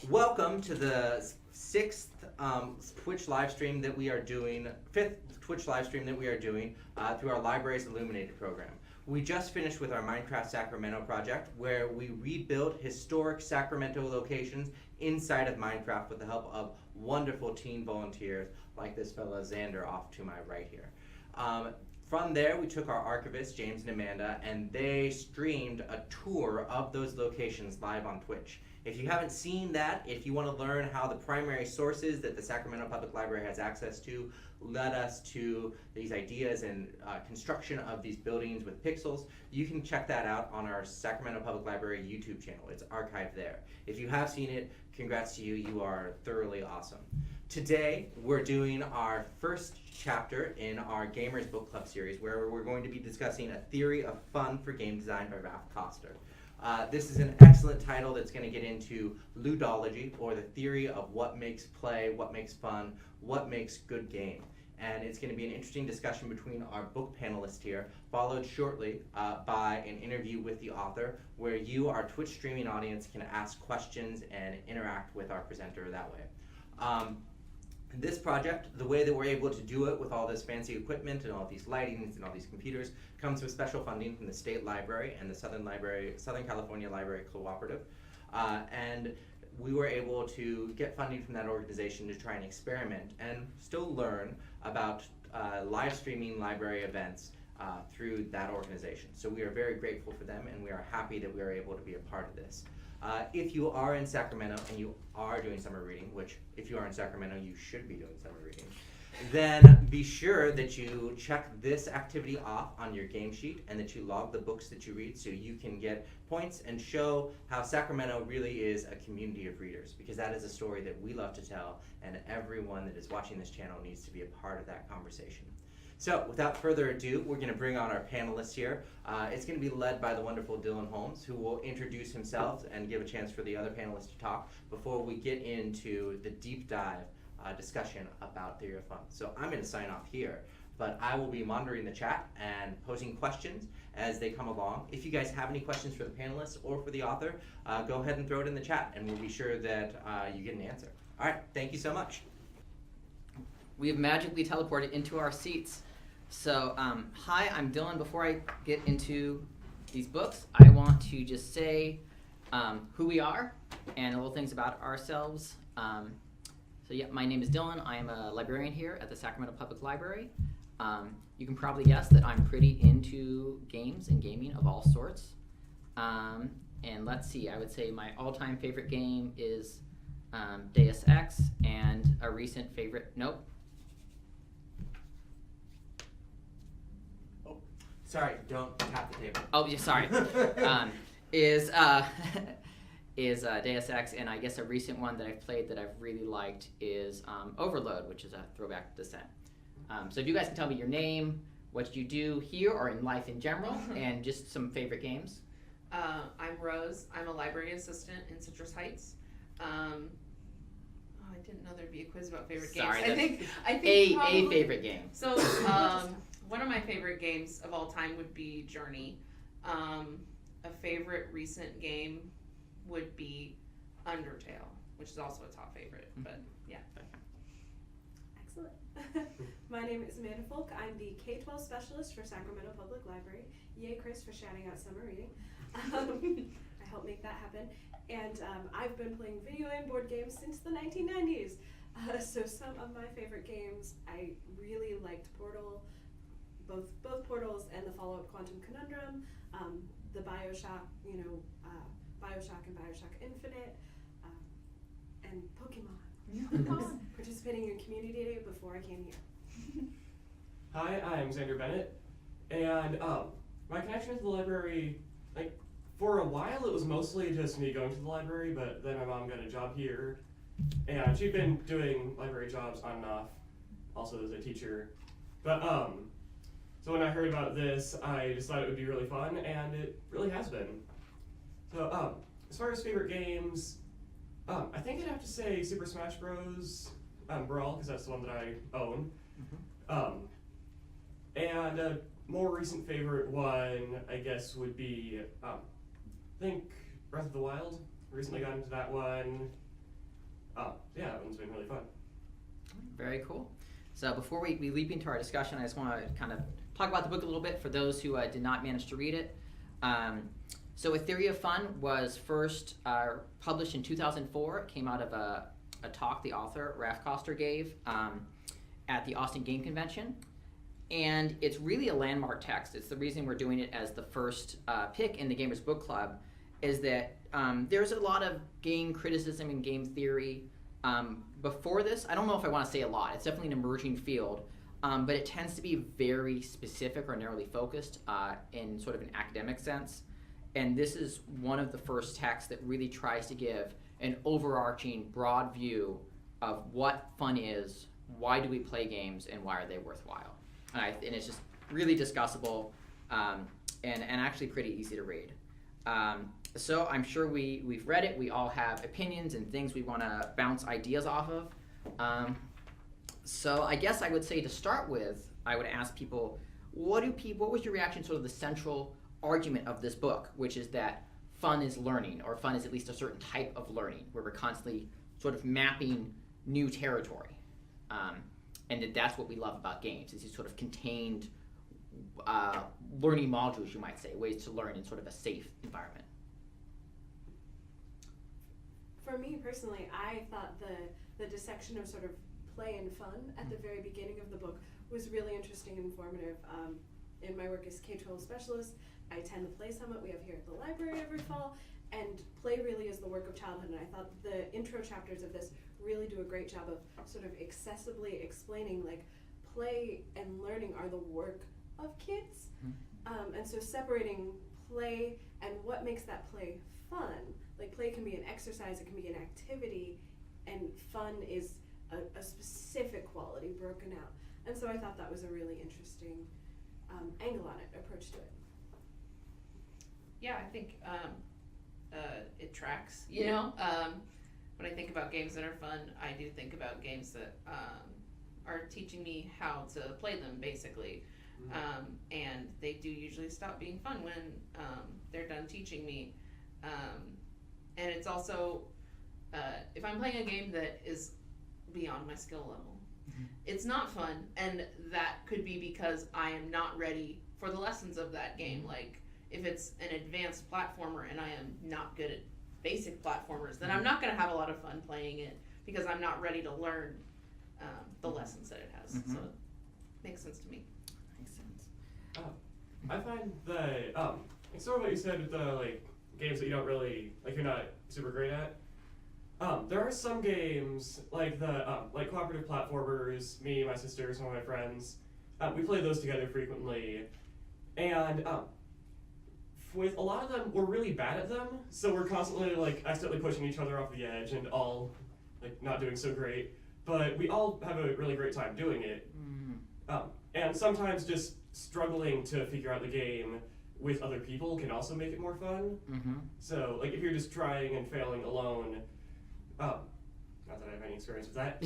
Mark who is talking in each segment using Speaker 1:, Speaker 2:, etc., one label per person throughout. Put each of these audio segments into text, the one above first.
Speaker 1: Welcome to the sixth Twitch live stream that we are doing, fifth Twitch live stream that we are doing through our Libraries Illuminated program. We just finished with our Minecraft Sacramento project, where we rebuilt historic Sacramento locations inside of Minecraft with the help of wonderful teen volunteers like this fella Xander off to my right here. From there, we took our archivists, James and Amanda, and they streamed a tour of those locations live on Twitch. If you haven't seen that, if you want to learn how the primary sources that the Sacramento Public Library has access to led us to these ideas and construction of these buildings with pixels, you can check that out on our Sacramento Public Library YouTube channel. It's archived there. If you have seen it, congrats to you. You are thoroughly awesome. Today, we're doing our first chapter in our Gamers Book Club series, where we're going to be discussing A Theory of Fun for Game Design by Raph Koster. This is an excellent title that's going to get into ludology, or the theory of what makes play, what makes fun, what makes good game. And it's going to be an interesting discussion between our book panelists here, followed shortly by an interview with the author, where you, our Twitch streaming audience, can ask questions and interact with our presenter that way. This project, the way that we're able to do it with all this fancy equipment and all these lightings and all these computers, comes with special funding from the State Library and the Southern California Library Cooperative. And we were able to get funding from that organization to try and experiment and still learn about live streaming library events through that organization. So we are very grateful for them, and we are happy that we are able to be a part of this. If you are in Sacramento and you are doing summer reading, which if you are in Sacramento, you should be doing summer reading, then be sure that you check this activity off on your game sheet and that you log the books that you read so you can get points and show how Sacramento really is a community of readers, because that is a story that we love to tell, and everyone that is watching this channel needs to be a part of that conversation. So, without further ado, we're going to bring on our panelists here. It's going to be led by the wonderful Dylan Holmes, who will introduce himself and give a chance for the other panelists to talk before we get into the deep dive discussion about Theory of Fun. So I'm going to sign off here, but I will be monitoring the chat and posing questions as they come along. If you guys have any questions for the panelists or for the author, go ahead and throw it in the chat, and we'll be sure that you get an answer. All right, thank you so much.
Speaker 2: We have magically teleported into our seats. So, hi, I'm Dylan. Before I get into these books, I want to just say who we are and a little things about ourselves. So yeah, my name is Dylan. I am a librarian here at the Sacramento Public Library. You can probably guess that I'm pretty into games and gaming of all sorts. And let's see, I would say my all-time favorite game is Deus Ex, and a recent favorite,
Speaker 1: Sorry, don't tap the table.
Speaker 2: Oh, yeah, sorry. is Deus Ex, and I guess a recent one that I've played that I've really liked is Overload, which is a throwback to Descent. So if you guys can tell me your name, what you do here or in life in general, and just some favorite games.
Speaker 3: I'm Rose. I'm a library assistant in Citrus Heights. I didn't know there'd be a quiz about favorite games.
Speaker 2: Sorry,
Speaker 3: I think
Speaker 2: a
Speaker 3: probably,
Speaker 2: favorite game.
Speaker 3: So one of my favorite games of all time would be Journey. A favorite recent game would be Undertale, which is also a top favorite. But yeah.
Speaker 4: Excellent. My name is Amanda Folk. I'm the K-12 specialist for Sacramento Public Library. Yay, Chris, for shouting out summer reading. I help make that happen. And I've been playing video and board games since the 1990s. So some of my favorite games, I really liked Portal, both Portals and the follow-up Quantum Conundrum, the Bioshock, Bioshock and Bioshock Infinite, and Pokemon. I was participating in community day before I came here.
Speaker 5: Hi, I'm Xander Bennett, and my connection to the library, for a while it was mostly just me going to the library, but then my mom got a job here, and she'd been doing library jobs on and off, also as a teacher. But so when I heard about this, I just thought it would be really fun, and it really has been. So as far as favorite games, I think I'd have to say Super Smash Bros. Brawl, because that's the one that I own. And a more recent favorite one, I guess, would be, I think Breath of the Wild. Recently got into that one. yeah, that one's been really fun.
Speaker 2: Very cool. So before we leap into our discussion, I just want to kind of talk about the book a little bit for those who did not manage to read it. So A Theory of Fun was first published in 2004. It came out of a talk the author, Raph Koster, gave at the Austin Game Convention. And it's really a landmark text. It's the reason we're doing it as the first pick in the Gamers Book Club, is that there's a lot of game criticism and game theory before this. I don't know if I want to say a lot. It's definitely an emerging field, but it tends to be very specific or narrowly focused in sort of an academic sense. And this is one of the first texts that really tries to give an overarching, broad view of what fun is, why do we play games, and why are they worthwhile. And it's just really discussable and actually pretty easy to read. So I'm sure we've read it. We all have opinions and things we want to bounce ideas off of. So I guess I would say to start with, I would ask people, what was your reaction to sort of the central argument of this book, which is that fun is learning, or fun is at least a certain type of learning, where we're constantly sort of mapping new territory. And that's what we love about games, is these sort of contained learning modules, you might say, ways to learn in sort of a safe environment.
Speaker 4: For me personally, I thought the dissection of sort of play and fun at the very beginning of the book was really interesting and informative. In my work as K-12 specialist, I attend the Play Summit we have here at the library every fall, and play really is the work of childhood, and I thought the intro chapters of this really do a great job of sort of accessibly explaining, like, play and learning are the work of kids. And so separating play and what makes that play fun. Like, play can be an exercise, it can be an activity, and fun is a specific quality broken out. And so I thought that was a really interesting angle on it, approach to it.
Speaker 3: Yeah, I think it tracks, you know? When I think about games that are fun, I do think about games that are teaching me how to play them, basically. And they do usually stop being fun when they're done teaching me. And it's also, if I'm playing a game that is beyond my skill level, it's not fun, and that could be because I am not ready for the lessons of that game. Like, if it's an advanced platformer and I am not good at basic platformers, then I'm not going to have a lot of fun playing it because I'm not ready to learn the lessons that it has. So it makes sense to me.
Speaker 2: Makes sense.
Speaker 5: I find that like sort of what you said with the like games that you don't really like, you're not super great at. There are some games like the like cooperative platformers. Me, my sister, some of my friends, we play those together frequently, and with a lot of them, we're really bad at them. So we're constantly like accidentally pushing each other off the edge and all like not doing so great. But we all have a really great time doing it. And sometimes just struggling to figure out the game with other people can also make it more fun. So like if you're just trying and failing alone, not that I have any experience with that.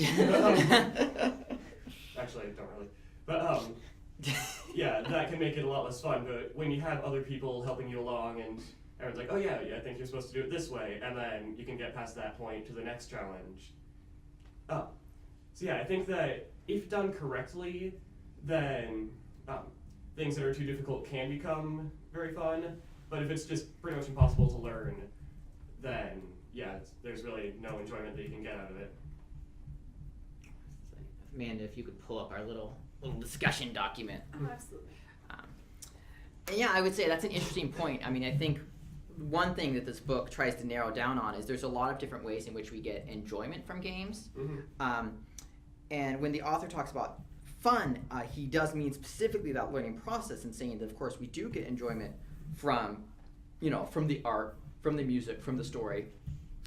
Speaker 5: Actually, I don't really. But yeah, that can make it a lot less fun. But when you have other people helping you along and everyone's like, oh yeah, I think you're supposed to do it this way, and then you can get past that point to the next challenge. So yeah, I think that if done correctly, then things that are too difficult can become very fun. But if it's just pretty much impossible to learn, then yeah, there's really no enjoyment that you can get out of it.
Speaker 2: Amanda, if you could pull up our little discussion document.
Speaker 4: Oh, absolutely.
Speaker 2: And yeah, I would say that's an interesting point. I mean, I think one thing that this book tries to narrow down on is there's a lot of different ways in which we get enjoyment from games. And when the author talks about fun, he does mean specifically that learning process, and saying that, of course, we do get enjoyment from, from the art, from the music, from the story,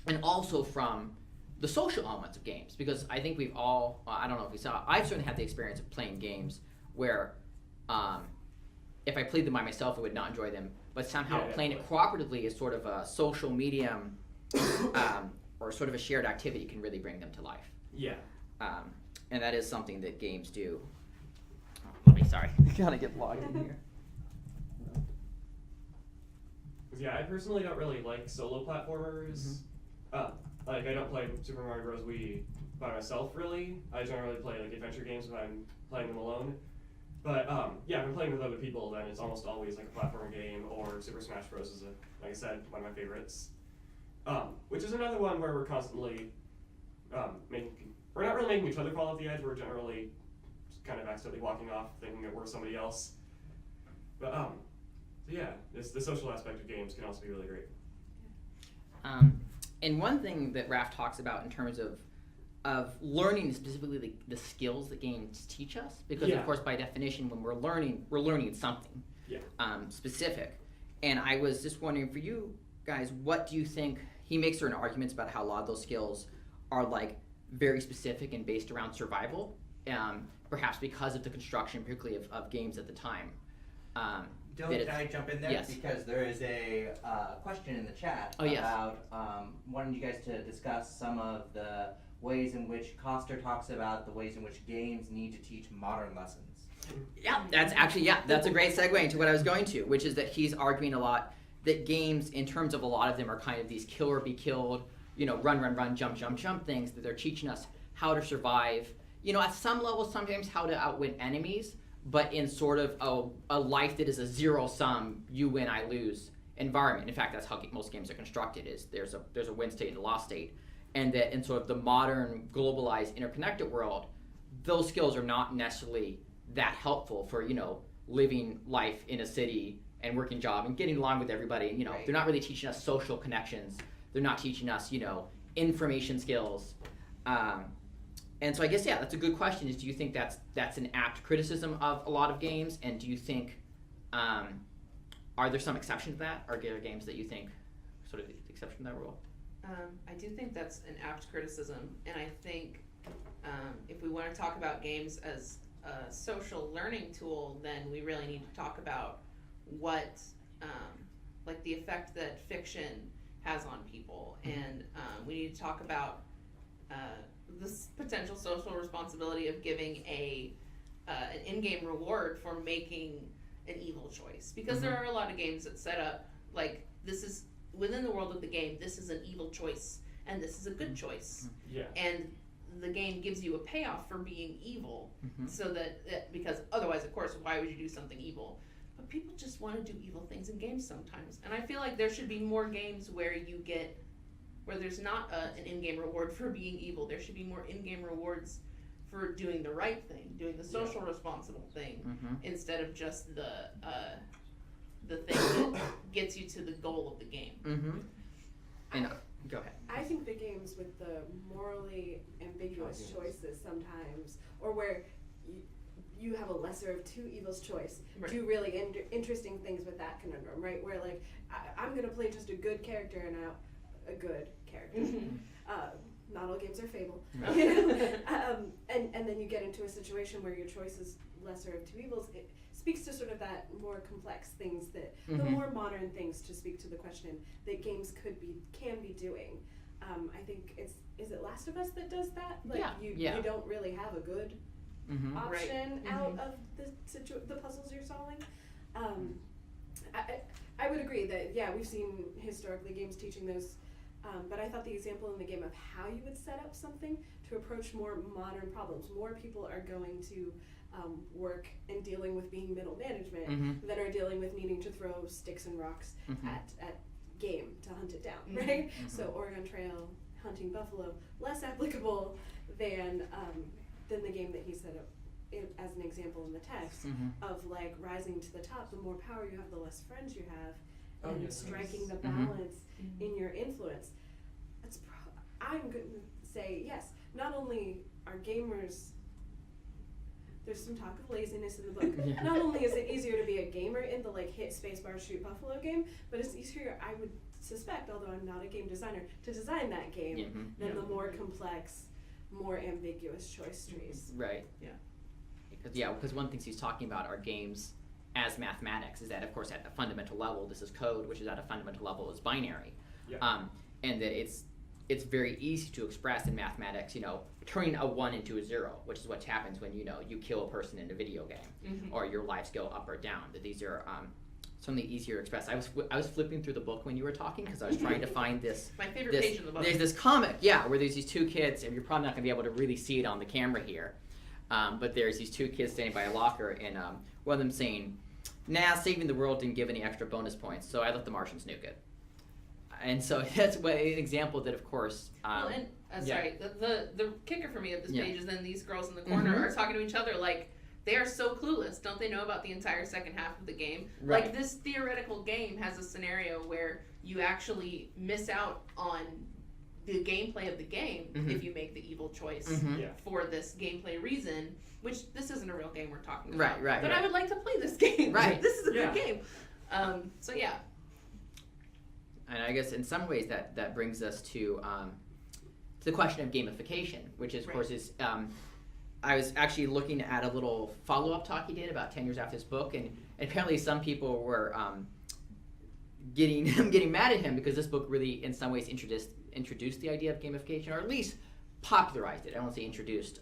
Speaker 2: and also from the social elements of games. Because I think we've all, I don't know if we saw, I've certainly had the experience of playing games where if I played them by myself, I would not enjoy them. But somehow playing it cooperatively is sort of a social medium or sort of a shared activity can really bring them to life.
Speaker 5: Yeah.
Speaker 2: And that is something that games do. Oh, sorry. I gotta get logged in here.
Speaker 5: Yeah, I personally don't really like solo platformers. Like I don't play Super Mario Bros. Wii by myself really. I generally play like adventure games when I'm playing them alone. But yeah, if I'm playing with other people, then it's almost always like a platformer game, or Super Smash Bros. Is, like I said, one of my favorites. Which is another one where we're constantly we're not really making each other fall off the edge. We're generally just kind of accidentally walking off, thinking that we're somebody else. But so yeah, the social aspect of games can also be really great.
Speaker 2: And one thing that Raph talks about in terms of learning specifically the skills that games teach us, because
Speaker 5: Yeah.
Speaker 2: of course by definition when we're learning something specific. And I was just wondering for you guys, what do you think? He makes certain arguments about how a lot of those skills are like very specific and based around survival, perhaps because of the construction, particularly of games at the time.
Speaker 1: Can I jump in there?
Speaker 2: Yes.
Speaker 1: Because there is a question in the chat about wanting you guys to discuss some of the ways in which Koster talks about the ways in which games need to teach modern lessons.
Speaker 2: Yeah, that's a great segue into what I was going to, which is that he's arguing a lot that games, in terms of a lot of them, are kind of these kill or be killed, run, jump things that they're teaching us how to survive. At some level, sometimes how to outwit enemies, but in sort of a life that is a zero-sum, you win, I lose environment. In fact, that's how most games are constructed, is there's a win state and a loss state. And that in sort of the modern, globalized, interconnected world, those skills are not necessarily that helpful for, living life in a city and working job and getting along with everybody. They're not really teaching us social connections. They're not teaching us, information skills. And so I guess, that's a good question, is do you think that's an apt criticism of a lot of games? And do you think, are there some exceptions to that? Are there games that you think sort of the exception to that rule?
Speaker 3: I do think that's an apt criticism, and I think if we want to talk about games as a social learning tool, then we really need to talk about what, like the effect that fiction has on people, and we need to talk about this potential social responsibility of giving an in-game reward for making an evil choice, because there are a lot of games that set up like this is within the world of the game, this is an evil choice and this is a good choice.
Speaker 5: Yeah.
Speaker 3: And the game gives you a payoff for being evil, so that because otherwise, of course, why would you do something evil? But people just want to do evil things in games sometimes, and I feel like there should be more games where there's not an in-game reward for being evil. There should be more in-game rewards for doing the right thing, doing the social responsible thing, instead of just the thing that gets you to the goal of the game.
Speaker 2: And go ahead.
Speaker 4: I think the games with the morally ambiguous choices sometimes, or where you have a lesser of two evils choice, do really interesting things with that conundrum, right? Where like, I'm going to play just a good character and a good character. Not all games are Fable. And then you get into a situation where your choice is lesser of two evils. It speaks to sort of that more complex things, that the more modern things, to speak to the question that games can be doing. I think is it Last of Us that does that? Like you don't really have a good option out of the puzzles you're solving. I would agree that we've seen historically games teaching those, but I thought the example in the game of how you would set up something to approach more modern problems. More people are going to work and dealing with being middle management than are dealing with needing to throw sticks and rocks at game to hunt it down, right? So Oregon Trail, hunting buffalo, less applicable than the game that he set up as an example in the text of like rising to the top. The more power you have, the less friends you have, and striking the balance in your influence. I'm going to say yes. Not only are gamers, there's some talk of laziness in the book. Not only is it easier to be a gamer in the like hit spacebar shoot buffalo game, but it's easier, I would suspect, although I'm not a game designer, to design that game than the more complex, more ambiguous choice trees.
Speaker 2: Right. Because one thing he's talking about are games as mathematics, is that of course at a fundamental level this is code, which is at a fundamental level is binary, and that it's very easy to express in mathematics, turning a 1 into a 0, which is what happens when you kill a person in a video game, or your lives go up or down. That these are certainly easier to express. I was flipping through the book when you were talking because I was trying to find this.
Speaker 3: My favorite page in the book.
Speaker 2: There's this comic, yeah, where there's these two kids, and you're probably not going to be able to really see it on the camera here, but there's these two kids standing by a locker, and one of them saying, "Nah, saving the world didn't give any extra bonus points, so I let the Martians nuke it." And so that's an example that, of course.
Speaker 3: Sorry, the kicker for me of this
Speaker 2: Yeah.
Speaker 3: page is then these girls in the corner
Speaker 2: Mhm.
Speaker 3: are talking to each other like they are so clueless. Don't they know about the entire second half of the game?
Speaker 2: Right.
Speaker 3: Like this theoretical game has a scenario where you actually miss out on the gameplay of the game
Speaker 2: Mhm.
Speaker 3: if you make the evil choice
Speaker 2: Mhm.
Speaker 5: Yeah.
Speaker 3: for this gameplay reason. Which this isn't a real game we're talking about.
Speaker 2: Right.
Speaker 3: But I would like to play this game.
Speaker 2: Right.
Speaker 3: This is a
Speaker 5: Yeah.
Speaker 3: good game. So yeah.
Speaker 2: And I guess in some ways that brings us to the question of gamification, which is, of course, is I was actually looking at a little follow-up talk he did about 10 years after his book, and apparently some people were getting mad at him because this book really, in some ways, introduced the idea of gamification, or at least popularized it. I don't want to say introduced,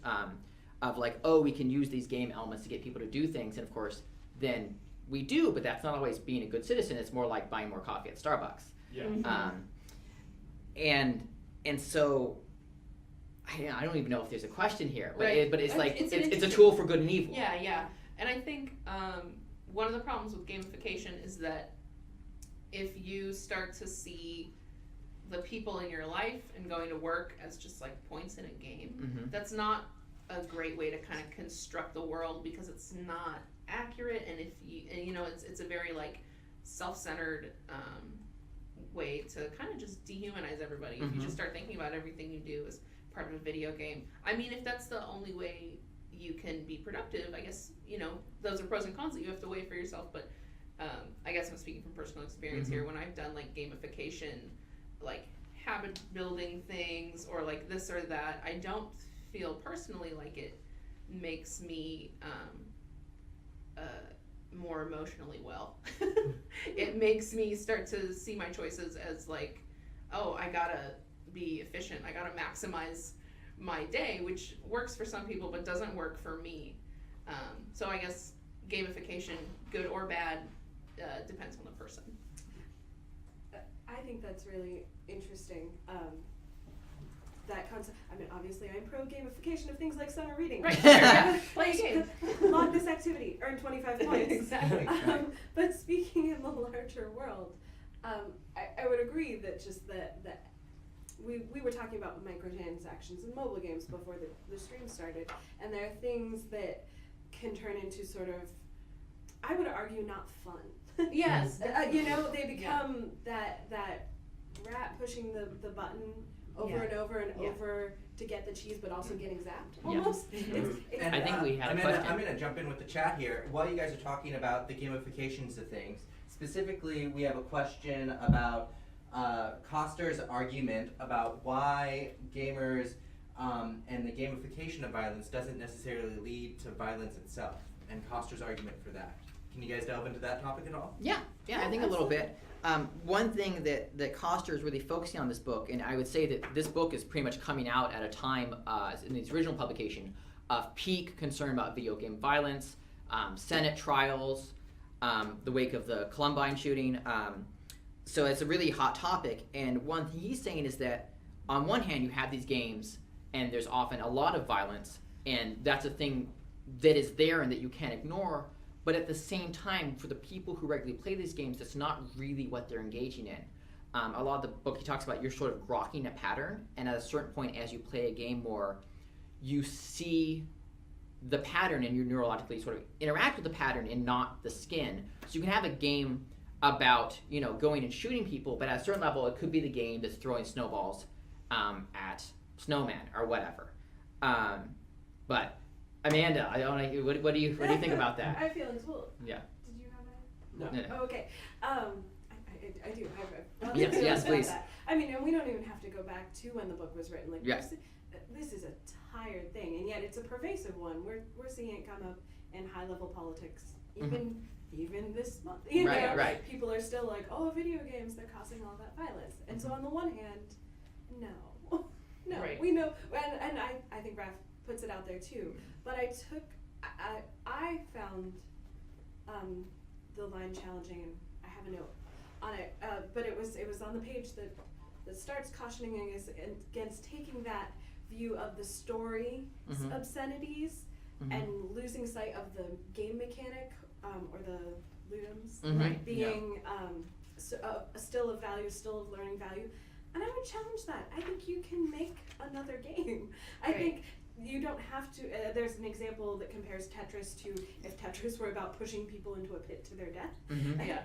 Speaker 2: of like, oh, we can use these game elements to get people to do things, and of course, then we do, but that's not always being a good citizen. It's more like buying more coffee at Starbucks.
Speaker 5: Yeah.
Speaker 3: Mm-hmm.
Speaker 2: And so I don't even know if there's a question here, but
Speaker 3: Right.
Speaker 2: but it's like
Speaker 3: It's
Speaker 2: it's
Speaker 3: an
Speaker 2: a
Speaker 3: interesting-
Speaker 2: tool for good and evil.
Speaker 3: Yeah. And I think one of the problems with gamification is that if you start to see the people in your life and going to work as just like points in a game,
Speaker 2: Mhm.
Speaker 3: that's not a great way to kind of construct the world because it's not accurate, and it's a very like self-centered way to kind of just dehumanize everybody. If you
Speaker 2: Mhm.
Speaker 3: just start thinking about everything you do as part of a video game. I mean, if that's the only way you can be productive, I guess, those are pros and cons that you have to weigh for yourself, but I guess I'm speaking from personal experience here. When I've done like gamification, like habit building things or like this or that, I don't feel personally like it makes me more emotionally well. It makes me start to see my choices as like, oh, I gotta be efficient, I gotta maximize my day, which works for some people but doesn't work for me. So I guess gamification, good or bad, depends on the person.
Speaker 4: I think that's really interesting. That concept. I mean, obviously, I'm pro gamification of things like summer reading.
Speaker 3: Right. Yeah. Play a game.
Speaker 4: Log this activity, earn 25 points.
Speaker 3: Exactly.
Speaker 4: But speaking in the larger world, I would agree that just that we were talking about microtransactions in mobile games before the stream started, and there are things that can turn into sort of, I would argue, not fun.
Speaker 3: Yes.
Speaker 4: They become that rat pushing the button over and over and over to get the cheese, but also getting zapped almost. It's
Speaker 2: I think we had a
Speaker 1: I'm
Speaker 2: question.
Speaker 1: I'm gonna jump in with the chat here. While you guys are talking about the gamifications of things, specifically we have a question about Koster's argument about why gamers and the gamification of violence doesn't necessarily lead to violence itself, and Koster's argument for that. Can you guys delve into that topic at all?
Speaker 2: Yeah, I think a little bit. One thing that Koster is really focusing on this book, and I would say that this book is pretty much coming out at a time in its original publication of peak concern about video game violence, Senate trials, the wake of the Columbine shooting. So it's a really hot topic, and one thing he's saying is that on one hand you have these games and there's often a lot of violence, and that's a thing that is there and that you can't ignore. But at the same time, for the people who regularly play these games, that's not really what they're engaging in. A lot of the book he talks about, you're sort of grokking a pattern, and at a certain point as you play a game more, you see the pattern and you neurologically sort of interact with the pattern and not the skin. So you can have a game about going and shooting people, but at a certain level it could be the game that's throwing snowballs at snowmen or whatever. But Amanda, what do you think about that?
Speaker 4: I have feelings. Well,
Speaker 2: Yeah.
Speaker 4: Did you have
Speaker 5: No.
Speaker 4: that?
Speaker 2: No.
Speaker 4: Oh, okay. I do. I have
Speaker 2: Yes,
Speaker 4: feelings about
Speaker 2: please.
Speaker 4: that. I mean, and we don't even have to go back to when the book was written. Like,
Speaker 2: Yeah.
Speaker 4: this is a tired thing, and yet it's a pervasive one. We're seeing it come up in high-level politics, even this month. You
Speaker 2: Right,
Speaker 4: know,
Speaker 2: right.
Speaker 4: People are still like, oh, video games, they're causing all that violence. And so on the one hand, no.
Speaker 3: Right.
Speaker 4: We know, and I think Raph puts it out there too. But I found the line challenging, and have a note on it, but it was on the page that starts cautioning against taking that view of the story obscenities and losing sight of the game mechanic or the ludums being still of value, still of learning value. And I would challenge that. I think you can make another game. I think you don't have to. There's an example that compares Tetris to if Tetris were about pushing people into a pit to their death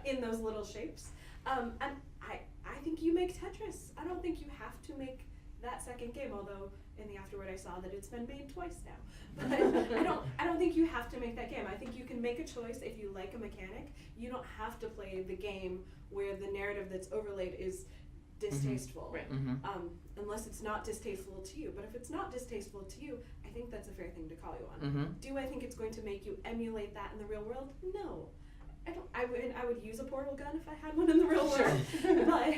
Speaker 4: in those little shapes. And I think you make Tetris. I don't think you have to make that second game, although in the afterward I saw that it's been made twice now. But I don't think you have to make that game. I think you can make a choice if you like a mechanic. You don't have to play the game where the narrative that's overlaid is distasteful, unless it's not distasteful to you. But if it's not distasteful to you, I think that's a fair thing to call you on. Do I think it's going to make you emulate that in the real world? No. I don't. I would use a portal gun if I had one in the real world, but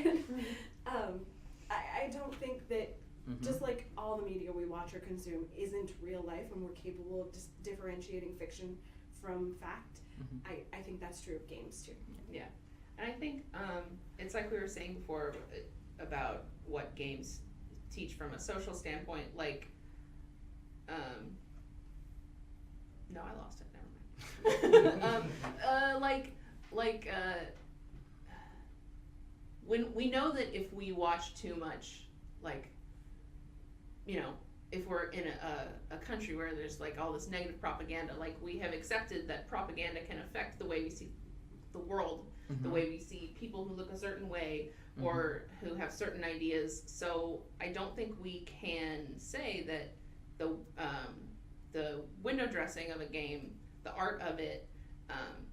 Speaker 4: I don't think that just like all the media we watch or consume isn't real life, and we're capable of differentiating fiction from fact. I think that's true of games too.
Speaker 3: Yeah. And I think it's like we were saying before about what games teach from a social standpoint. Like, no, I lost it. Never mind. When we know that if we watch too much, like, you know, if we're in a country where there's like all this negative propaganda, like we have accepted that propaganda can affect the way we see the world. The way we see people who look a certain way or who have certain ideas. So I don't think we can say that the window dressing of a game, the art of it,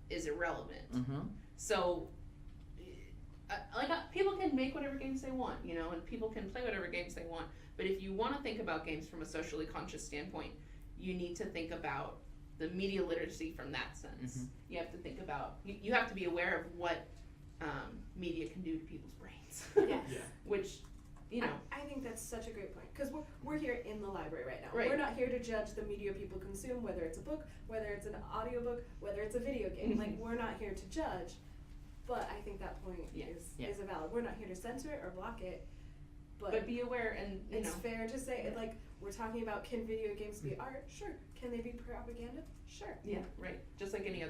Speaker 3: is irrelevant. So people can make whatever games they want, you know, and people can play whatever games they want. But if you want to think about games from a socially conscious standpoint, you need to think about the media literacy from that sense. You have to think about, you have to be aware of what media can do to people's brains.
Speaker 4: Yes.
Speaker 3: Which, you know.
Speaker 4: I think that's such a great point, because we're here in the library right now.
Speaker 3: Right.
Speaker 4: We're not here to judge the media people consume, whether it's a book, whether it's an audiobook, whether it's a video game. Like, we're not here to judge, but I think that point is a valid. We're not here to censor it or block it, but
Speaker 3: be aware, and you
Speaker 4: it's
Speaker 3: know.
Speaker 4: fair to say, like, we're talking about, can video games be art? Sure. Can they be propaganda? Sure.
Speaker 3: Yeah, right. Just like any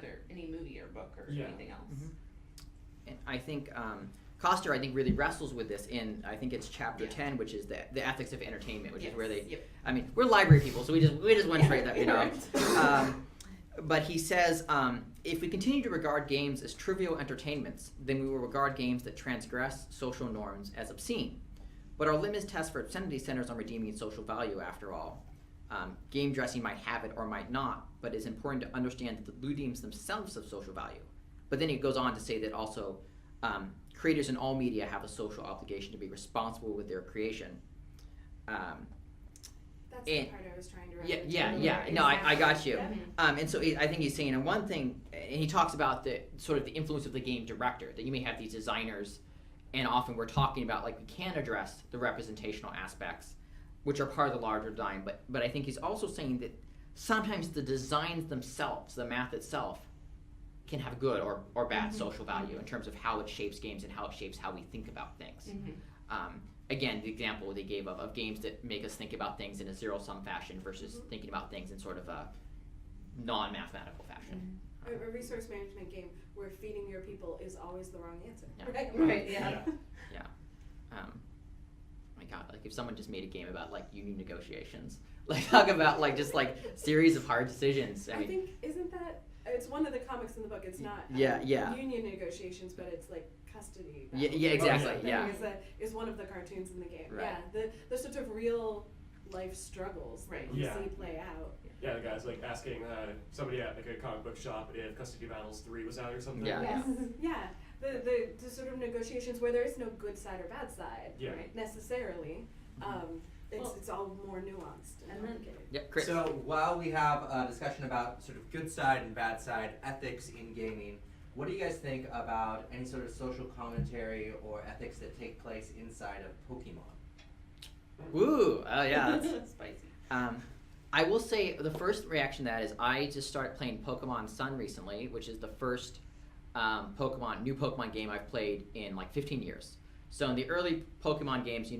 Speaker 3: movie or book or anything else.
Speaker 2: And I think Koster, I think, really wrestles with this in, I think it's chapter 10, which is the ethics of entertainment, which is where they, I mean, we're library people, so we just went straight that, you know. But he says, if we continue to regard games as trivial entertainments, then we will regard games that transgress social norms as obscene. But our litmus test for obscenity centers on redeeming social value, after all. Game dressing might have it or might not, but it's important to understand that the ludums themselves have social value. But then he goes on to say that also creators in all media have a social obligation to be responsible with their creation.
Speaker 4: That's the part I was trying to remember.
Speaker 2: Yeah. No, I got you. And so I think he's saying, and one thing, and he talks about the sort of the influence of the game director, that you may have these designers, and often we're talking about, like, we can address the representational aspects, which are part of the larger design, but I think he's also saying that sometimes the designs themselves, the math itself, can have good or bad social value in terms of how it shapes games and how it shapes how we think about things. Again, the example they gave of games that make us think about things in a zero-sum fashion versus thinking about things in sort of a non-mathematical fashion.
Speaker 4: A resource management game where feeding your people is always the wrong answer.
Speaker 3: Right, yeah.
Speaker 2: My God, like if someone just made a game about like union negotiations, like talk about like just like series of hard decisions.
Speaker 4: I think, isn't that, it's one of the comics in the book, it's not union negotiations, but it's like custody.
Speaker 2: Exactly.
Speaker 4: Is one of the cartoons in the game.
Speaker 2: Right.
Speaker 4: The sorts of real life struggles that you see play out.
Speaker 5: Yeah, the guy's like asking somebody at like a comic book shop if Custody Battles 3 was out or something.
Speaker 4: The sort of negotiations where there is no good side or bad side necessarily. It's all more nuanced and complicated.
Speaker 2: Chris.
Speaker 1: So while we have a discussion about sort of good side and bad side ethics in gaming, what do you guys think about any sort of social commentary or ethics that take place inside of Pokemon?
Speaker 2: Woo! Oh yeah, that's
Speaker 3: spicy.
Speaker 2: I will say the first reaction to that is I just started playing Pokemon Sun recently, which is the first new Pokemon game I've played in like 15 years. So in the early Pokemon games,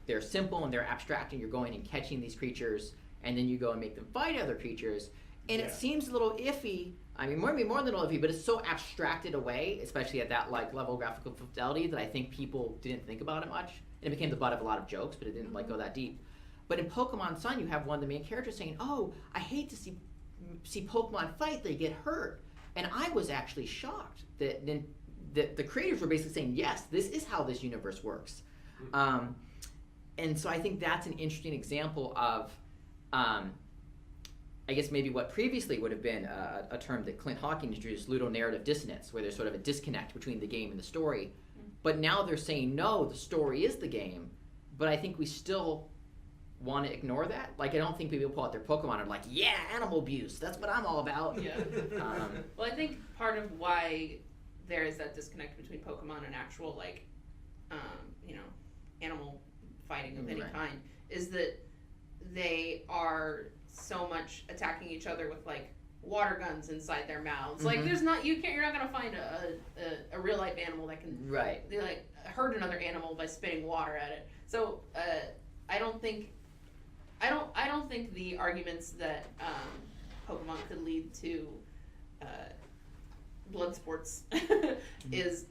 Speaker 2: they're simple and they're abstract, and you're going and catching these creatures, and then you go and make them fight other creatures, and it seems a little iffy. I mean, maybe more than a little iffy, but it's so abstracted away, especially at that like level of graphical fidelity, that I think people didn't think about it much. And it became the butt of a lot of jokes, but it didn't like go that deep. But in Pokemon Sun, you have one of the main characters saying, "Oh, I hate to see Pokemon fight; they get hurt." And I was actually shocked that the creators were basically saying, "Yes, this is how this universe works." And so I think that's an interesting example of, I guess maybe what previously would have been a term that Clint Hawking introduced, ludonarrative dissonance, where there's sort of a disconnect between the game and the story. But now they're saying, no, the story is the game. But I think we still want to ignore that. Like, I don't think people pull out their Pokemon and are like, yeah, animal abuse, that's what I'm all about.
Speaker 3: Yeah. Well, I think part of why there is that disconnect between Pokemon and actual, like, animal fighting of any kind is that they are so much attacking each other with, like, water guns inside their mouths. Like, you're not gonna find a real life animal that can they, like, hurt another animal by spitting water at it. So I don't think the arguments that Pokemon could lead to blood sports is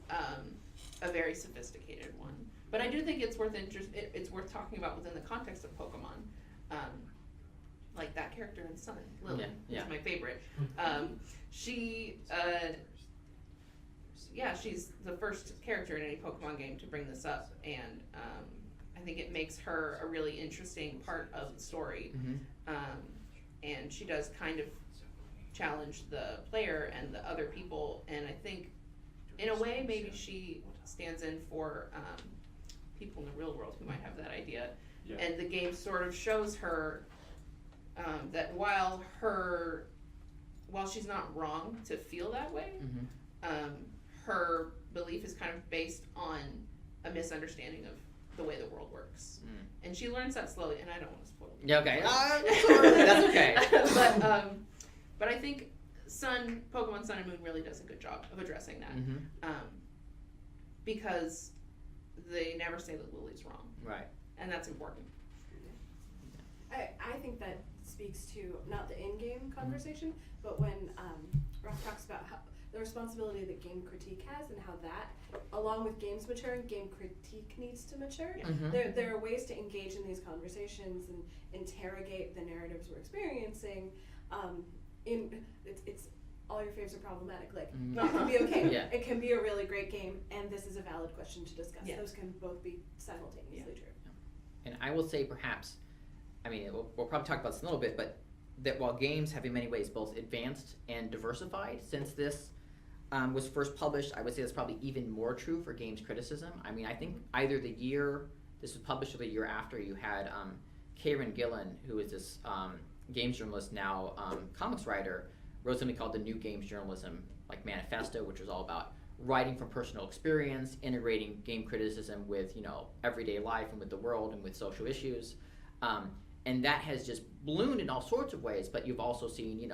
Speaker 3: a very sophisticated one. But I do think it's worth talking about within the context of Pokemon. Like that character in Sun, Lily, is my favorite. She's the first character in any Pokemon game to bring this up, and I think it makes her a really interesting part of the story. And she does kind of challenge the player and the other people, and I think in a way maybe she stands in for people in the real world who might have that idea. And the game sort of shows her that while she's not wrong to feel that way, her belief is kind of based on a misunderstanding of the way the world works, and she learns that slowly. And I don't want to spoil it.
Speaker 2: Yeah, okay. That's okay.
Speaker 3: But I think Pokemon Sun and Moon really does a good job of addressing that, because they never say that Lily's wrong,
Speaker 2: right?
Speaker 3: And that's important.
Speaker 4: I think that speaks to not the in-game conversation, but when Raph talks about how the responsibility that game critique has and how that, along with games maturing, game critique needs to mature. There are ways to engage in these conversations and interrogate the narratives we're experiencing. It's all your faves are problematic. Like, it can be okay. It can be a really great game, and this is a valid question to discuss. Those can both be simultaneously true.
Speaker 2: And I will say, perhaps, I mean, we'll probably talk about this in a little bit, but that while games have in many ways both advanced and diversified since this was first published, I would say that's probably even more true for games criticism. I mean, I think either the year this was published or the year after, you had Karen Gillan, who is this games journalist now, comics writer, wrote something called the New Games Journalism Manifesto, which was all about writing from personal experience, integrating game criticism with everyday life and with the world and with social issues. And that has just ballooned in all sorts of ways, but you've also seen,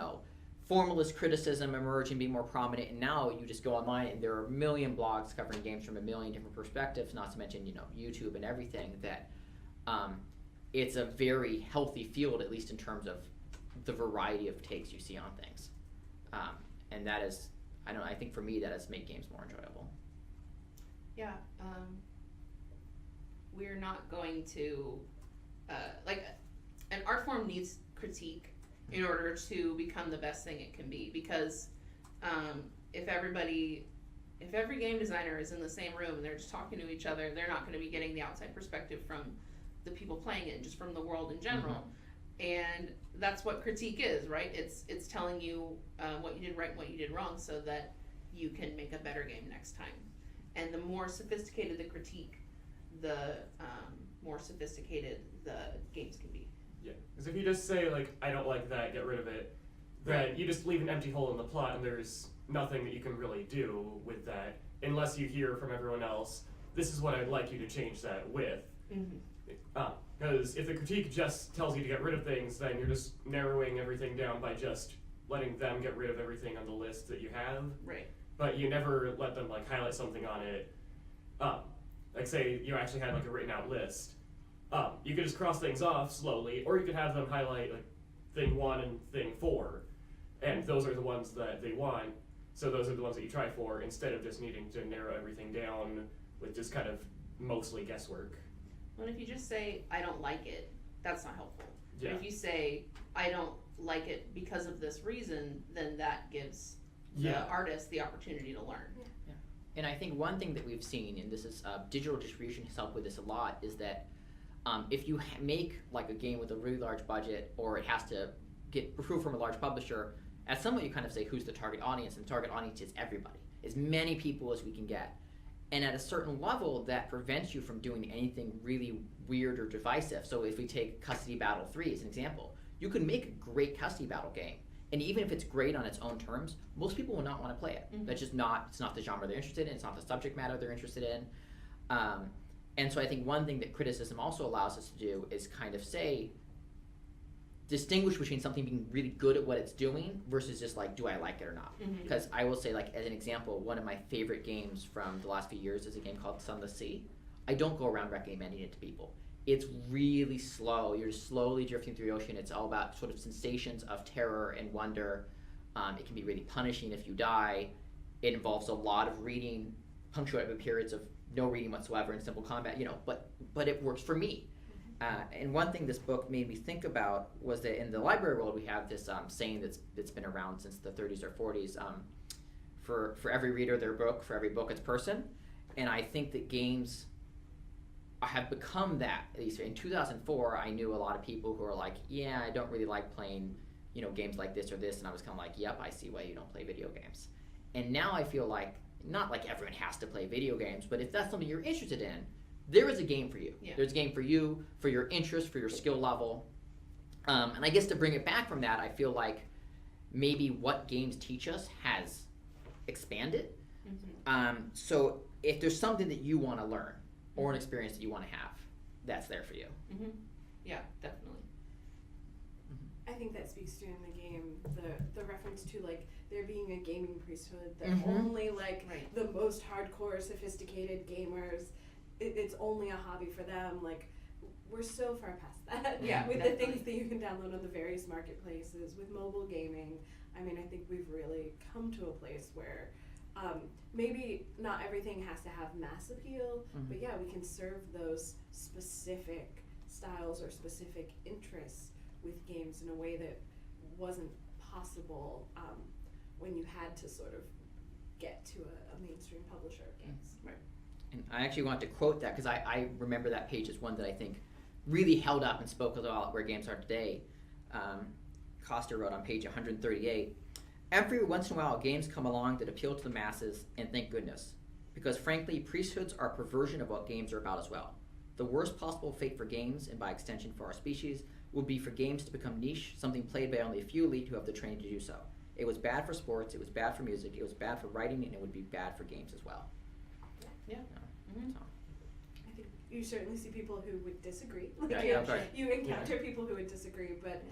Speaker 2: formalist criticism emerge and be more prominent, and now you just go online and there are a million blogs covering games from a million different perspectives, not to mention, YouTube and everything, that it's a very healthy field, at least in terms of the variety of takes you see on things. And that is, I think for me that has made games more enjoyable.
Speaker 3: Yeah, we're not going to, an art form needs critique in order to become the best thing it can be, because if every game designer is in the same room and they're just talking to each other, they're not going to be getting the outside perspective from the people playing it, just from the world in general. And that's what critique is, right? It's telling you what you did right and what you did wrong, so that you can make a better game next time. And the more sophisticated the critique, the more sophisticated the games can be.
Speaker 5: Yeah, because if you just say, I don't like that, get rid of it, then you just leave an empty hole in the plot, and there's nothing that you can really do with that, unless you hear from everyone else, this is what I'd like you to change that with. Because if the critique just tells you to get rid of things, then you're just narrowing everything down by just letting them get rid of everything on the list that you have.
Speaker 3: Right.
Speaker 5: but you never let them like highlight something on it. Like say you actually had like a written out list. You could just cross things off slowly, or you could have them highlight like thing 1 and thing 4, and those are the ones that they want. So those are the ones that you try for, instead of just needing to narrow everything down with just kind of mostly guesswork.
Speaker 3: Well, if you just say, I don't like it, that's not helpful.
Speaker 5: Yeah.
Speaker 3: But if you say, I don't like it because of this reason, then that gives the artist the opportunity to learn.
Speaker 2: And I think one thing that we've seen, and this is digital distribution has helped with this a lot, is that if you make like a game with a really large budget, or it has to get approved from a large publisher, at some point you kind of say who's the target audience, and the target audience is everybody, as many people as we can get. And at a certain level, that prevents you from doing anything really weird or divisive. So if we take Custody Battle 3 as an example, you can make a great custody battle game, and even if it's great on its own terms, most people will not want to play it. That's just not, it's not the genre they're interested in, it's not the subject matter they're interested in. And so I think one thing that criticism also allows us to do is kind of say, distinguish between something being really good at what it's doing versus just like, do I like it or not? Because I will say, like, as an example, one of my favorite games from the last few years is a game called Sunless Sea. I don't go around recommending it to people. It's really slow. You're just slowly drifting through the ocean. It's all about sort of sensations of terror and wonder. It can be really punishing if you die. It involves a lot of reading, punctuated with periods of no reading whatsoever and simple combat, but it works for me. And one thing this book made me think about was that in the library world, we have this saying that's been around since the 30s or 40s. For every reader, their book. For every book, its person. And I think that games have become that. At least in 2004, I knew a lot of people who are like, yeah, I don't really like playing, games like this or this. And I was kind of like, yep, I see why you don't play video games. And now I feel like, not like everyone has to play video games, but if that's something you're interested in, there is a game for you.
Speaker 3: Yeah.
Speaker 2: There's a game for you, for your interest, for your skill level. And I guess to bring it back from that, I feel like maybe what games teach us has expanded. So if there's something that you want to learn or an experience that you want to have, that's there for you.
Speaker 3: Yeah, definitely.
Speaker 4: I think that speaks to in the game the reference to like there being a gaming priesthood that only like the most hardcore, sophisticated gamers. It's only a hobby for them. Like, we're so far past that.
Speaker 3: Yeah,
Speaker 4: with
Speaker 3: definitely.
Speaker 4: the things that you can download on the various marketplaces, with mobile gaming. I mean, I think we've really come to a place where maybe not everything has to have mass appeal, but yeah, we can serve those specific styles or specific interests with games in a way that wasn't possible when you had to sort of get to a mainstream publisher of games.
Speaker 3: Right.
Speaker 2: And I actually want to quote that because I remember that page as one that I think really held up and spoke about where games are today. Koster wrote on page 138, every once in a while games come along that appeal to the masses, and thank goodness. Because frankly, priesthoods are a perversion of what games are about as well. The worst possible fate for games, and by extension for our species, would be for games to become niche, something played by only a few elite who have the training to do so. It was bad for sports, it was bad for music, it was bad for writing, and it would be bad for games as well.
Speaker 3: Yeah.
Speaker 2: So.
Speaker 4: I think you certainly see people who would disagree. You encounter people who would disagree, but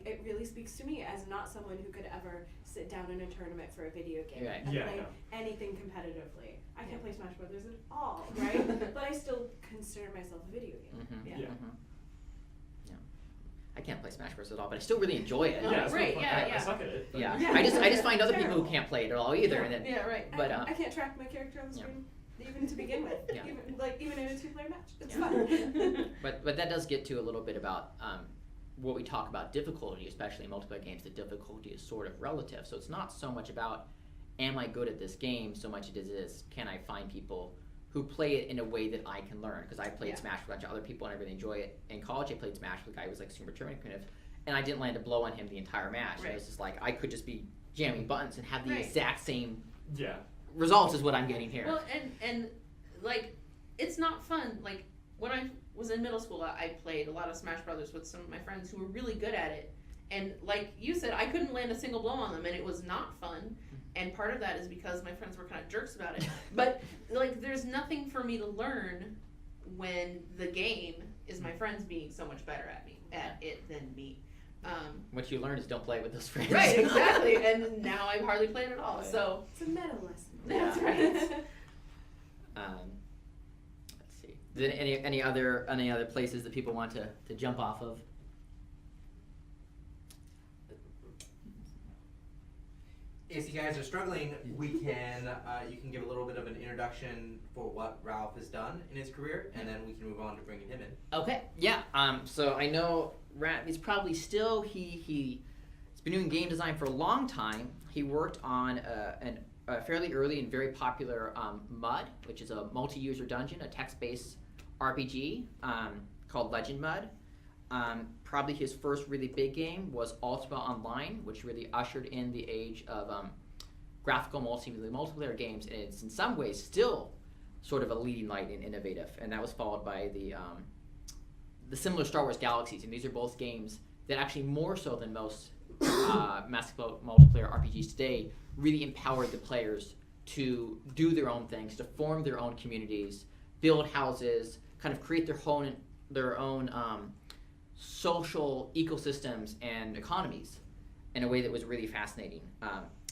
Speaker 4: it really speaks to me as not someone who could ever sit down in a tournament for a video game and play anything competitively. I can't play Smash Brothers at all, right? But I still consider myself a video game.
Speaker 2: I can't play Smash Bros. At all, but I still really enjoy it.
Speaker 3: Yeah, right,
Speaker 5: I suck at it.
Speaker 2: I just find other people who can't play it at all either. And then, But
Speaker 4: I can't track my character on the screen. Even to begin with, even in a 2-player match, it's
Speaker 2: Yeah.
Speaker 4: fun.
Speaker 2: But that does get to a little bit about what we talk about difficulty, especially in multiplayer games. The difficulty is sort of relative, so it's not so much about am I good at this game, so much as it is can I find people who play it in a way that I can learn. Because I played Smash with a bunch of other people and I really enjoy it. In college, I played Smash with a guy who was like super tournament, and I didn't land a blow on him the entire match.
Speaker 3: Right.
Speaker 2: It was just like I could just be jamming buttons and have the exact same results as what I'm getting here.
Speaker 3: Well, and like, it's not fun. Like, when I was in middle school, I played a lot of Smash Brothers with some of my friends who were really good at it. And like you said, I couldn't land a single blow on them, and it was not fun. And part of that is because my friends were kind of jerks about it. But like, there's nothing for me to learn when the game is my friends being so much better at it than me.
Speaker 2: What you learn is don't play with those friends.
Speaker 3: Right, exactly. And now I hardly play it at all.
Speaker 2: Yeah.
Speaker 3: So
Speaker 4: It's a meta lesson.
Speaker 3: that's
Speaker 2: Yeah.
Speaker 3: right.
Speaker 2: Let's see. Is there any other places that people want to jump off of?
Speaker 1: If you guys are struggling, we can you can give a little bit of an introduction for what Ralph has done in his career, and then we can move on to bringing him in.
Speaker 2: Okay. Yeah. So I know Raph is probably still he's been doing game design for a long time. He worked on a fairly early and very popular MUD, which is a multi-user dungeon, a text-based RPG called Legend MUD. Probably his first really big game was Ultima Online, which really ushered in the age of graphical multiplayer games, and it's in some ways still sort of a leading light and innovative. And that was followed by the similar Star Wars Galaxies, and these are both games that actually more so than most mass multiplayer RPGs today really empowered the players to do their own things, to form their own communities, build houses, kind of create their own social ecosystems and economies in a way that was really fascinating.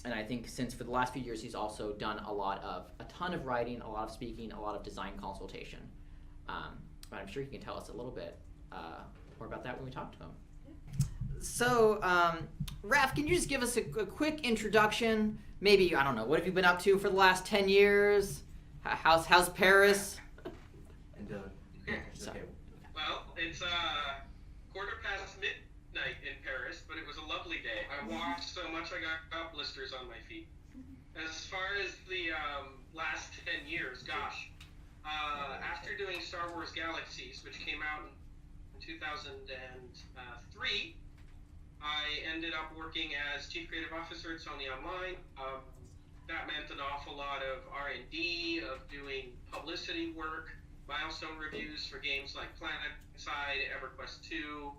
Speaker 2: And I think since for the last few years, he's also done a ton of writing, a lot of speaking, a lot of design consultation. But I'm sure he can tell us a little bit more about that when we talk to him. So, Raph, can you just give us a quick introduction? Maybe, I don't know, what have you been up to for the last 10 years? How's Paris?
Speaker 1: And
Speaker 2: Sorry.
Speaker 6: Well, it's midnight in Paris, but it was a lovely day. I walked so much I got blisters on my feet. As far as the last 10 years, gosh, after doing Star Wars Galaxies, which came out in 2003, I ended up working as Chief Creative Officer at Sony Online. That meant an awful lot of R&D, of doing publicity work, milestone reviews for games like PlanetSide, EverQuest 2,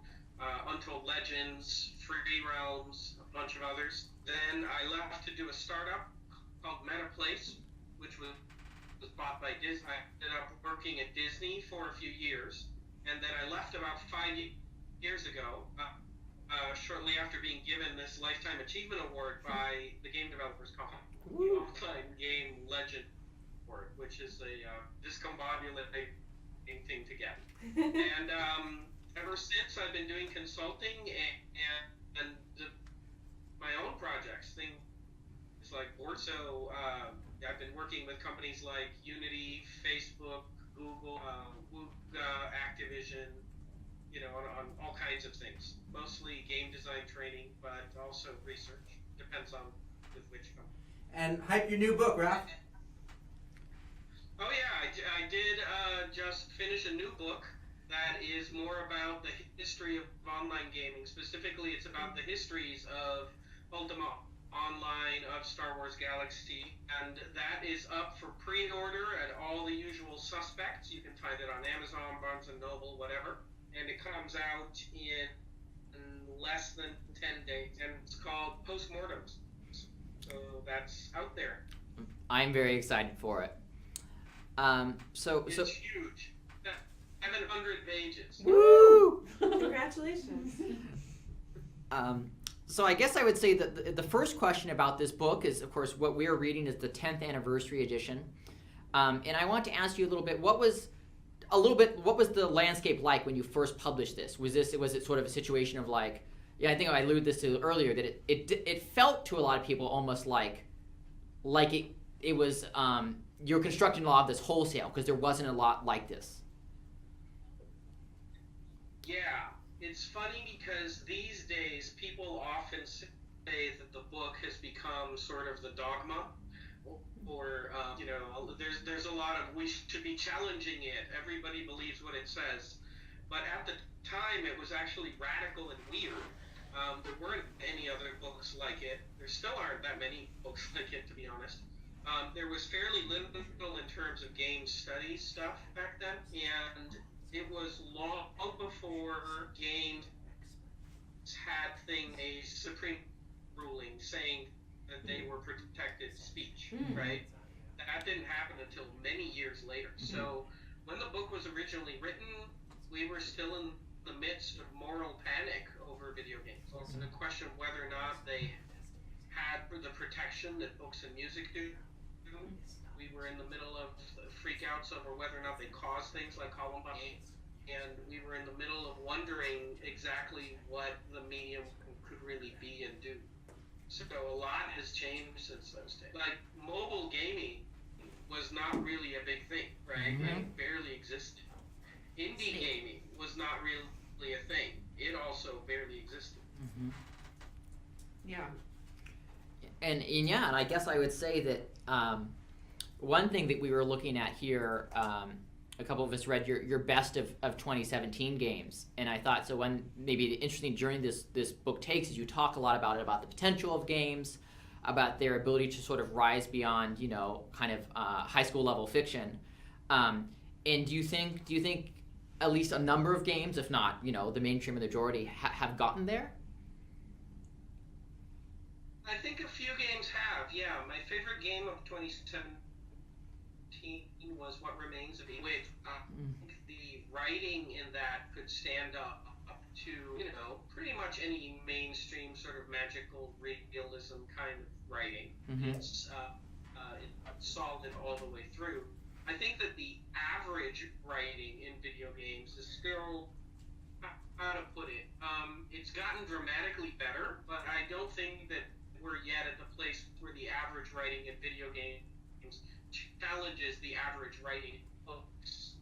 Speaker 6: Untold Legends, Free Realms, a bunch of others. Then I left to do a startup called MetaPlace, which was bought by Disney. I ended up working at Disney for a few years, and then I left about 5 years ago, shortly after being given this Lifetime Achievement Award by the Game Developers Company, the All-Time Game Legend Award, which is a discombobulating thing to get. And ever since, I've been doing consulting and my own projects, things like board. So I've been working with companies like Unity, Facebook, Google, Wooga, Activision, on all kinds of things. Mostly game design training, but also research. Depends on with which company.
Speaker 1: And hype your new book, Raph.
Speaker 6: Oh yeah, I did just finish a new book that is more about the history of online gaming. Specifically, it's about the histories of Ultima Online, of Star Wars Galaxy, and that is up for pre-order at all the usual suspects. You can find it on Amazon, Barnes & Noble, whatever. And it comes out in less than 10 days, and it's called Postmortems. So that's out there.
Speaker 2: I'm very excited for it.
Speaker 6: It's huge. 700 pages.
Speaker 2: Woo!
Speaker 4: Congratulations.
Speaker 2: So I guess I would say that the first question about this book is, of course, what we are reading is the 10th anniversary edition. And I want to ask you a little bit, what was the landscape like when you first published this? Was it sort of a situation of like, I think I alluded this to earlier, that it felt to a lot of people almost like it was you're constructing a lot of this wholesale because there wasn't a lot like this.
Speaker 6: Yeah, it's funny because these days people often say that the book has become sort of the dogma, or there's a lot of we should be challenging it. Everybody believes what it says, but at the time it was actually radical and weird. There weren't any other books like it. There still aren't that many books like it, to be honest. There was fairly little in terms of game studies stuff back then, and it was long before games had a Supreme ruling saying that they were protected speech, right? That didn't happen until many years later. So when the book was originally written, we were still in the midst of moral panic over video video games. It's a question of whether or not they had the protection that books and music do. We were in the middle of freakouts over whether or not they caused things like Columbine, and we were in the middle of wondering exactly what the medium could really be and do. So a lot has changed since those days. Like, mobile gaming was not really a big thing, right? It barely existed. Indie gaming was not really a thing. It also barely existed.
Speaker 3: Yeah.
Speaker 2: And I guess I would say that one thing that we were looking at here, a couple of us read your best of 2017 games, and I thought, so one maybe the interesting journey this book takes is you talk a lot about the potential of games, about their ability to sort of rise beyond, you know, kind of high school level fiction. And do you think at least a number of games, if not, you know, the mainstream majority, have gotten there?
Speaker 6: I think a few games have, yeah. My favorite game of 2017 was What Remains of Edith, which the writing in that could stand up to, you know, pretty much any mainstream sort of magical realism kind of writing. It's solid all the way through. I think that the average writing in video games is still, how to put it, it's gotten dramatically better, but I don't think that we're yet at the place where the average writing in video games challenges the average writing in books.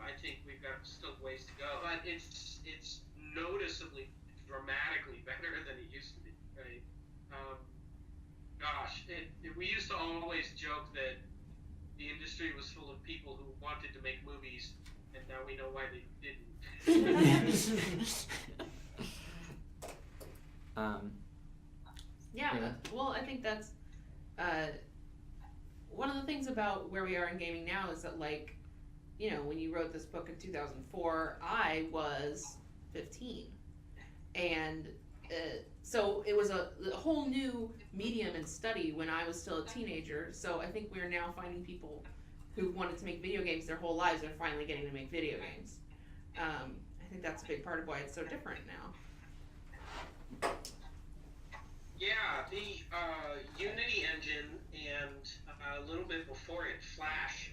Speaker 6: I think we've got still ways to go, but it's noticeably, dramatically better than it used to be, right? We used to always joke that the industry was full of people who wanted to make movies, and now we know why they didn't.
Speaker 3: Yeah. Well, I think that's one of the things about where we are in gaming now is that, like, you know, when you wrote this book in 2004, I was 15, and so it was a whole new medium and study when I was still a teenager. So I think we're now finding people who wanted to make video games their whole lives are finally getting to make video games. I think that's a big part of why it's so different now.
Speaker 6: Yeah, the Unity engine and a little bit before it, Flash,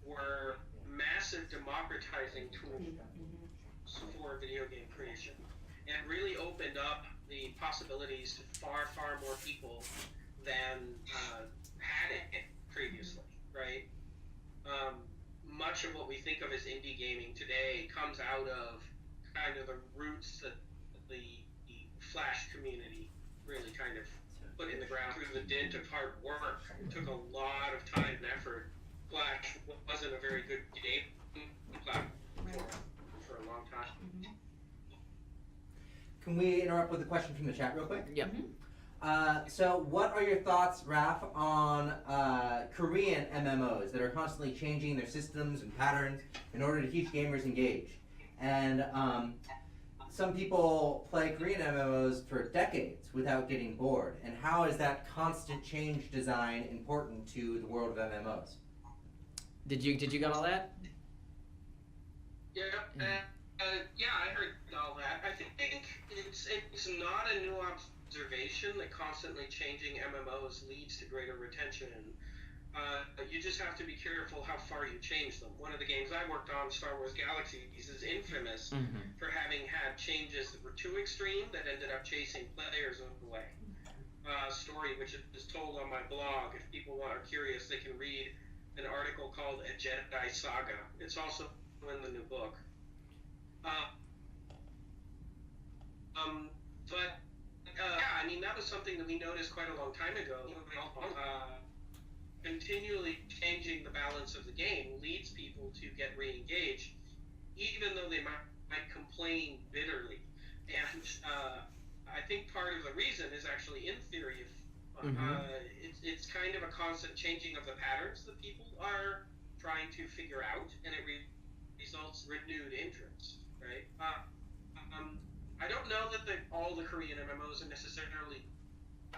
Speaker 6: were massive democratizing tools for video game creation, and really opened up the possibilities to far, far more people than had it previously, right? Much of what we think of as indie gaming today comes out of kind of the roots that the Flash community really kind of put in the ground through the dint of hard work. It took a lot of time and effort. Flash wasn't a very good game platform for a long time.
Speaker 1: Can we interrupt with a question from the chat real quick?
Speaker 2: Yep.
Speaker 1: So what are your thoughts, Raph, on Korean MMOs that are constantly changing their systems and patterns in order to keep gamers engaged? And some people play Korean MMOs for decades without getting bored. And how is that constant change design important to the world of MMOs?
Speaker 2: Did you get all that?
Speaker 6: Yeah, I heard all that. I think it's not a new observation that constantly changing MMOs leads to greater retention. You just have to be careful how far you change them. One of the games I worked on, Star Wars Galaxies, is infamous for having had changes that were too extreme that ended up chasing players away. Story which is told on my blog. If people are curious, they can read an article called A Jedi Saga. It's also in the new book. Yeah, I mean, that was something that we noticed quite a long time ago. Continually changing the balance of the game leads people to get re-engaged, even though they might complain bitterly. And I think part of the reason is actually in theory, it's kind of a constant changing of the patterns that people are trying to figure out, and it results in renewed interest, right? I don't know that all the Korean MMOs are necessarily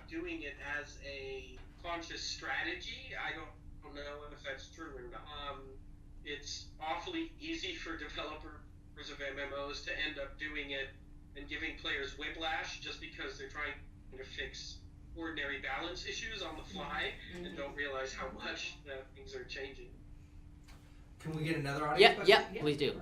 Speaker 6: doing it as a conscious strategy. I don't know if that's true or not. It's awfully easy for developers of MMOs to end up doing it and giving players whiplash just because they're trying to fix ordinary balance issues on the fly and don't realize how much things are changing.
Speaker 1: Can we get another audience question?
Speaker 2: Yeah, please do.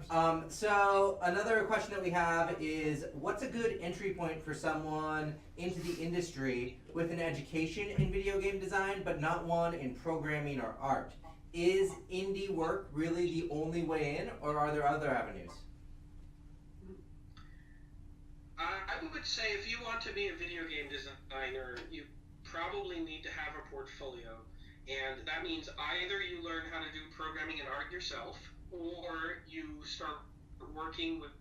Speaker 1: So another question that we have is, what's a good entry point for someone into the industry with an education in video game design, but not one in programming or art? Is indie work really the only way in, or are there other avenues?
Speaker 6: I would say if you want to be a video game designer, you probably need to have a portfolio. And that means either you learn how to do programming and art yourself, or you start working with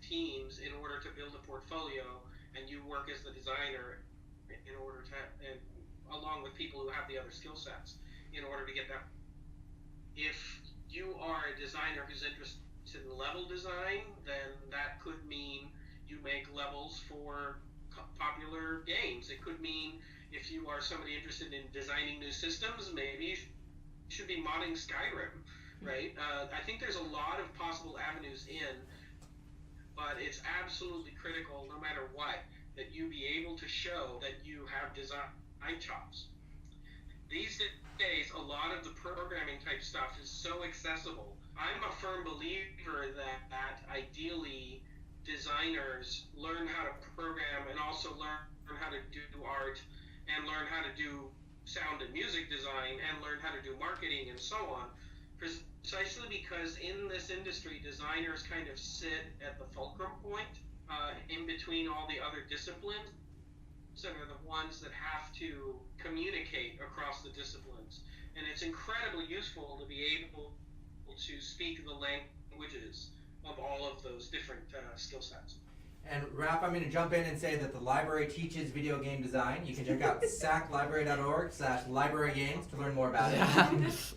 Speaker 6: teams in order to build a portfolio, and you work as the designer in order to, and along with people who have the other skill sets, in order to get that. If you are a designer who's interested in level design, then that could mean you make levels for popular games. It could mean if you are somebody interested in designing new systems, maybe you should be modding Skyrim, right? I think there's a lot of possible avenues in, but it's absolutely critical, no matter what, that you be able to show that you have design chops. These days, a lot of the programming type stuff is so accessible. I'm a firm believer that ideally designers learn how to program and also learn how to do art and learn how to do sound and music design and learn how to do marketing and so on, precisely because in this industry, designers kind of sit at the fulcrum point in between all the other disciplines and are the ones that have to communicate across the disciplines. And it's incredibly useful to be able to speak the languages of all of those different skill sets.
Speaker 1: And Raph, I'm going to jump in and say that the library teaches video game design. You can check out saclibrary.org/librarygames to learn more about it.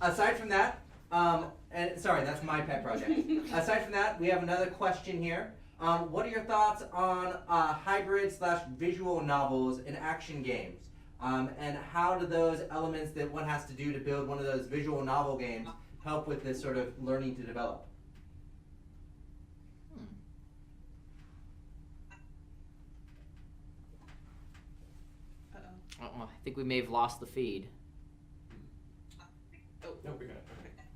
Speaker 1: Aside from that, and sorry, that's my pet project. Aside from that, we have another question here. What are your thoughts on hybrid/visual novels and action games? And how do those elements that one has to do to build one of those visual novel games help with this sort of learning to develop?
Speaker 2: I think we may have lost the feed.
Speaker 5: No, we got it.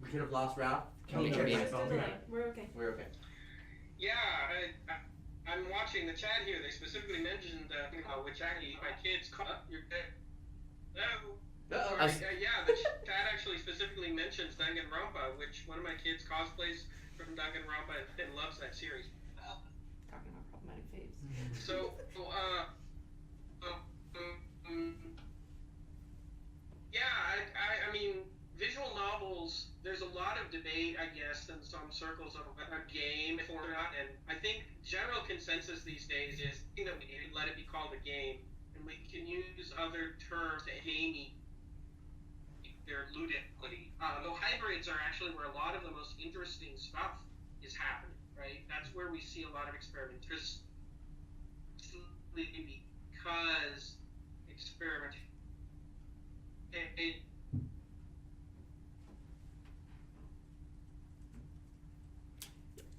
Speaker 1: We could have lost Raph. Can we
Speaker 2: Yeah,
Speaker 1: check
Speaker 2: yeah.
Speaker 1: his phone?
Speaker 4: We're okay.
Speaker 1: We're okay.
Speaker 6: Yeah, I'm watching the chat here. They specifically mentioned which actually my kids caught.
Speaker 1: Uh-oh.
Speaker 6: Yeah, the chat actually specifically mentions Danganronpa, which one of my kids cosplays from Danganronpa and loves that series.
Speaker 3: Talking about problematic faves.
Speaker 6: So, yeah, I mean, visual novels, there's a lot of debate, I guess, in some circles of a game or not, and I think general consensus these days is that we need to let it be called a game, and we can use other terms to gamey their ludicity. Though hybrids are actually where a lot of the most interesting stuff is happening, right? That's where we see a lot of experimentation, because experimentation.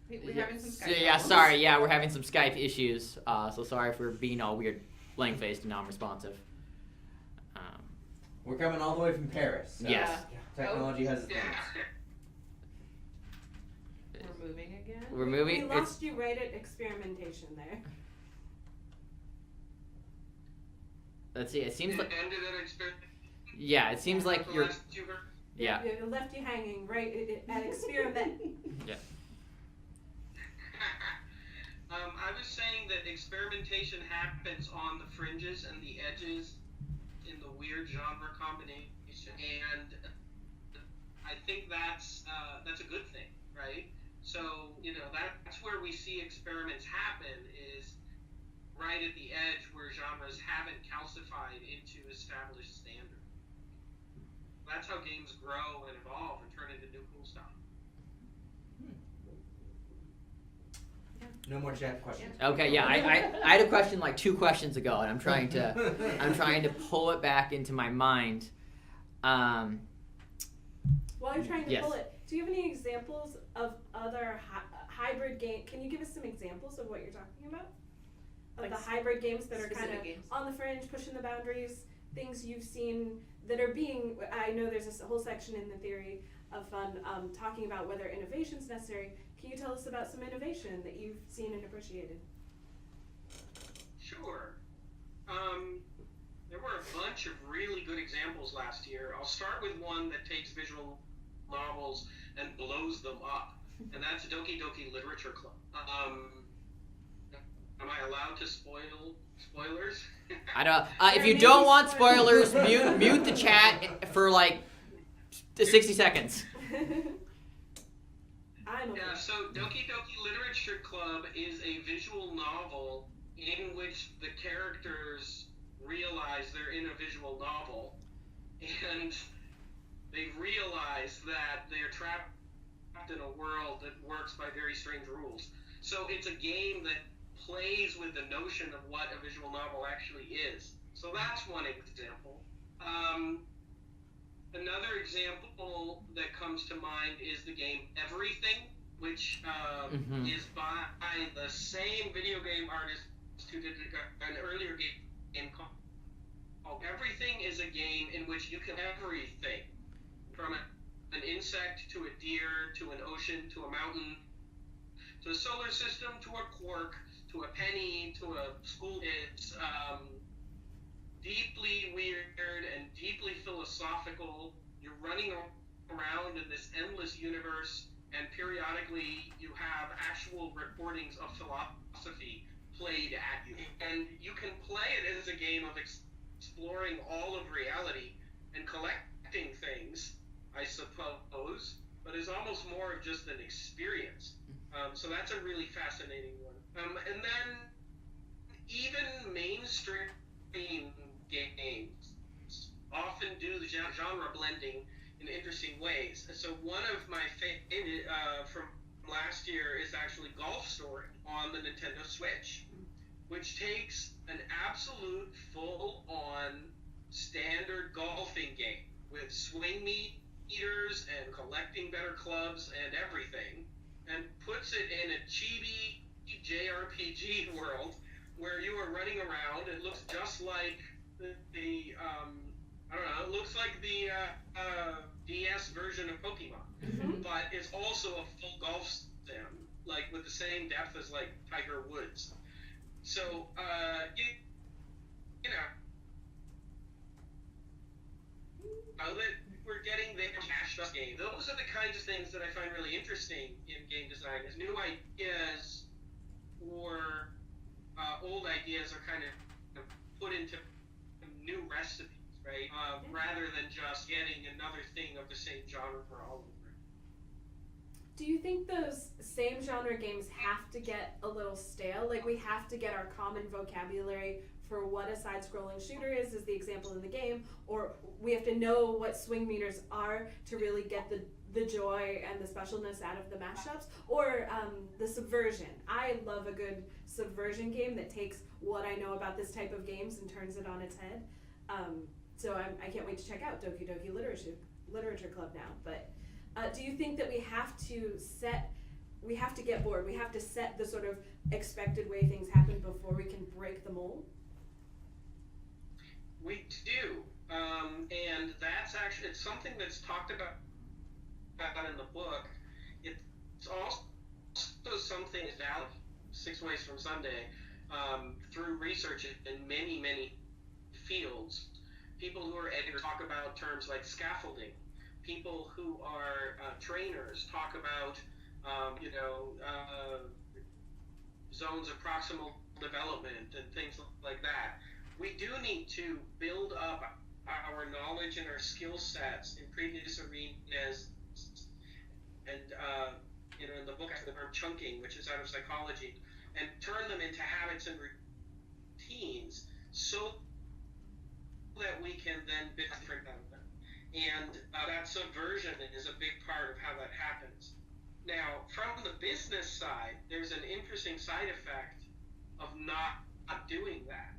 Speaker 3: We're having some Skype
Speaker 2: Yeah,
Speaker 3: problems.
Speaker 2: sorry. Yeah, we're having some Skype issues. So sorry for being all weird, blank faced and non-responsive.
Speaker 1: We're coming all the way from Paris. So
Speaker 2: Yes.
Speaker 1: Technology has its
Speaker 6: Yeah.
Speaker 1: limits.
Speaker 3: We're moving again.
Speaker 2: We're
Speaker 4: We
Speaker 2: moving.
Speaker 4: lost you right at experimentation there.
Speaker 2: Let's see. It seems like.
Speaker 6: Ended at experiment.
Speaker 2: Yeah, it seems like
Speaker 6: The
Speaker 2: you're.
Speaker 6: last two were-
Speaker 2: Yeah.
Speaker 4: It left you hanging right at experiment.
Speaker 2: Yeah.
Speaker 6: I was saying that experimentation happens on the fringes and the edges in the weird genre combination, and I think that's a good thing, right? So, that's where we see experiments happen, is right at the edge where genres haven't calcified into established standards. That's how games grow and evolve and turn into new cool stuff.
Speaker 1: No more chat questions.
Speaker 2: Okay. Yeah. I had a question like 2 questions ago, and I'm trying to pull it back into my mind.
Speaker 4: While you're trying to
Speaker 2: Yes.
Speaker 4: pull it, do you have any examples of other hybrid game. Can you give us some examples of what you're talking about? Of
Speaker 3: Like
Speaker 4: the hybrid games that are kind
Speaker 3: specific
Speaker 4: of
Speaker 3: games.
Speaker 4: on the fringe, pushing the boundaries, things you've seen that are being, I know there's a whole section in the theory of fun talking about whether innovation is necessary. Can you tell us about some innovation that you've seen and appreciated?
Speaker 6: Sure. There were a bunch of really good examples last year. I'll start with one that takes visual novels and blows them up, and that's Doki Doki Literature Club. Am I allowed to spoilers?
Speaker 2: I don't. If
Speaker 4: There
Speaker 2: you
Speaker 4: may
Speaker 2: don't
Speaker 4: be
Speaker 2: want
Speaker 4: spoilers.
Speaker 2: spoilers, mute the chat for like 60 seconds.
Speaker 4: I'm okay.
Speaker 6: Yeah, so Doki Doki Literature Club is a visual novel in which the characters realize they're in a visual novel, and they realize that they're trapped in a world that works by very strange rules. So it's a game that plays with the notion of what a visual novel actually is. So that's one example. Another example that comes to mind is the game Everything, which is by the same video game artist who did an earlier game called Everything. Is a game in which you can everything, from an insect to a deer to an ocean to a mountain to a solar system to a quark to a penny to a school. It's deeply weird and deeply philosophical. You're running around in this endless universe, and periodically you have actual recordings of philosophy played at you. And you can play it as a game of exploring all of reality and collecting things, I suppose, but it's almost more of just an experience. So that's a really fascinating one. And then even mainstream games often do the genre blending in interesting ways. So one of my favorite from last year is actually Golf Story on the Nintendo Switch, which takes an absolute full-on standard golfing game with swing meters and collecting better clubs and everything, and puts it in a chibi JRPG world where you are running around. It looks just like the I don't know, it looks like the DS version of Pokemon, but it's also a full golf sim, like with the same depth as like Tiger Woods. So you know, that we're getting the mashed up game. Those are the kinds of things that I find really interesting in game design, is new ideas or old ideas are kind of put into new recipes, right? Rather than just getting another thing of the same genre for all over.
Speaker 4: Do you think those same genre games have to get a little stale? Like, we have to get our common vocabulary for what a side-scrolling shooter is the example in the game, or we have to know what swing meters are to really get the joy and the specialness out of the mashups, or the subversion. I love a good subversion game that takes what I know about this type of games and turns it on its head. So I can't wait to check out Doki Doki Literature Club now. But do you think that we have to get bored, we have to set the sort of expected way things happen before we can break the mold?
Speaker 6: We do, and that's actually, it's something that's talked about in the book. It's also something that's valid 6 Ways from Sunday through research in many, many fields. People who are editors talk about terms like scaffolding. People who are trainers talk about, zones of proximal development and things like that. We do need to build up our knowledge and our skill sets in previous arenas, and in the book I have the term chunking, which is out of psychology, and turn them into habits and routines so that we can then build different out of them. And that subversion is a big part of how that happens. Now, from the business side, there's an interesting side effect of not doing that.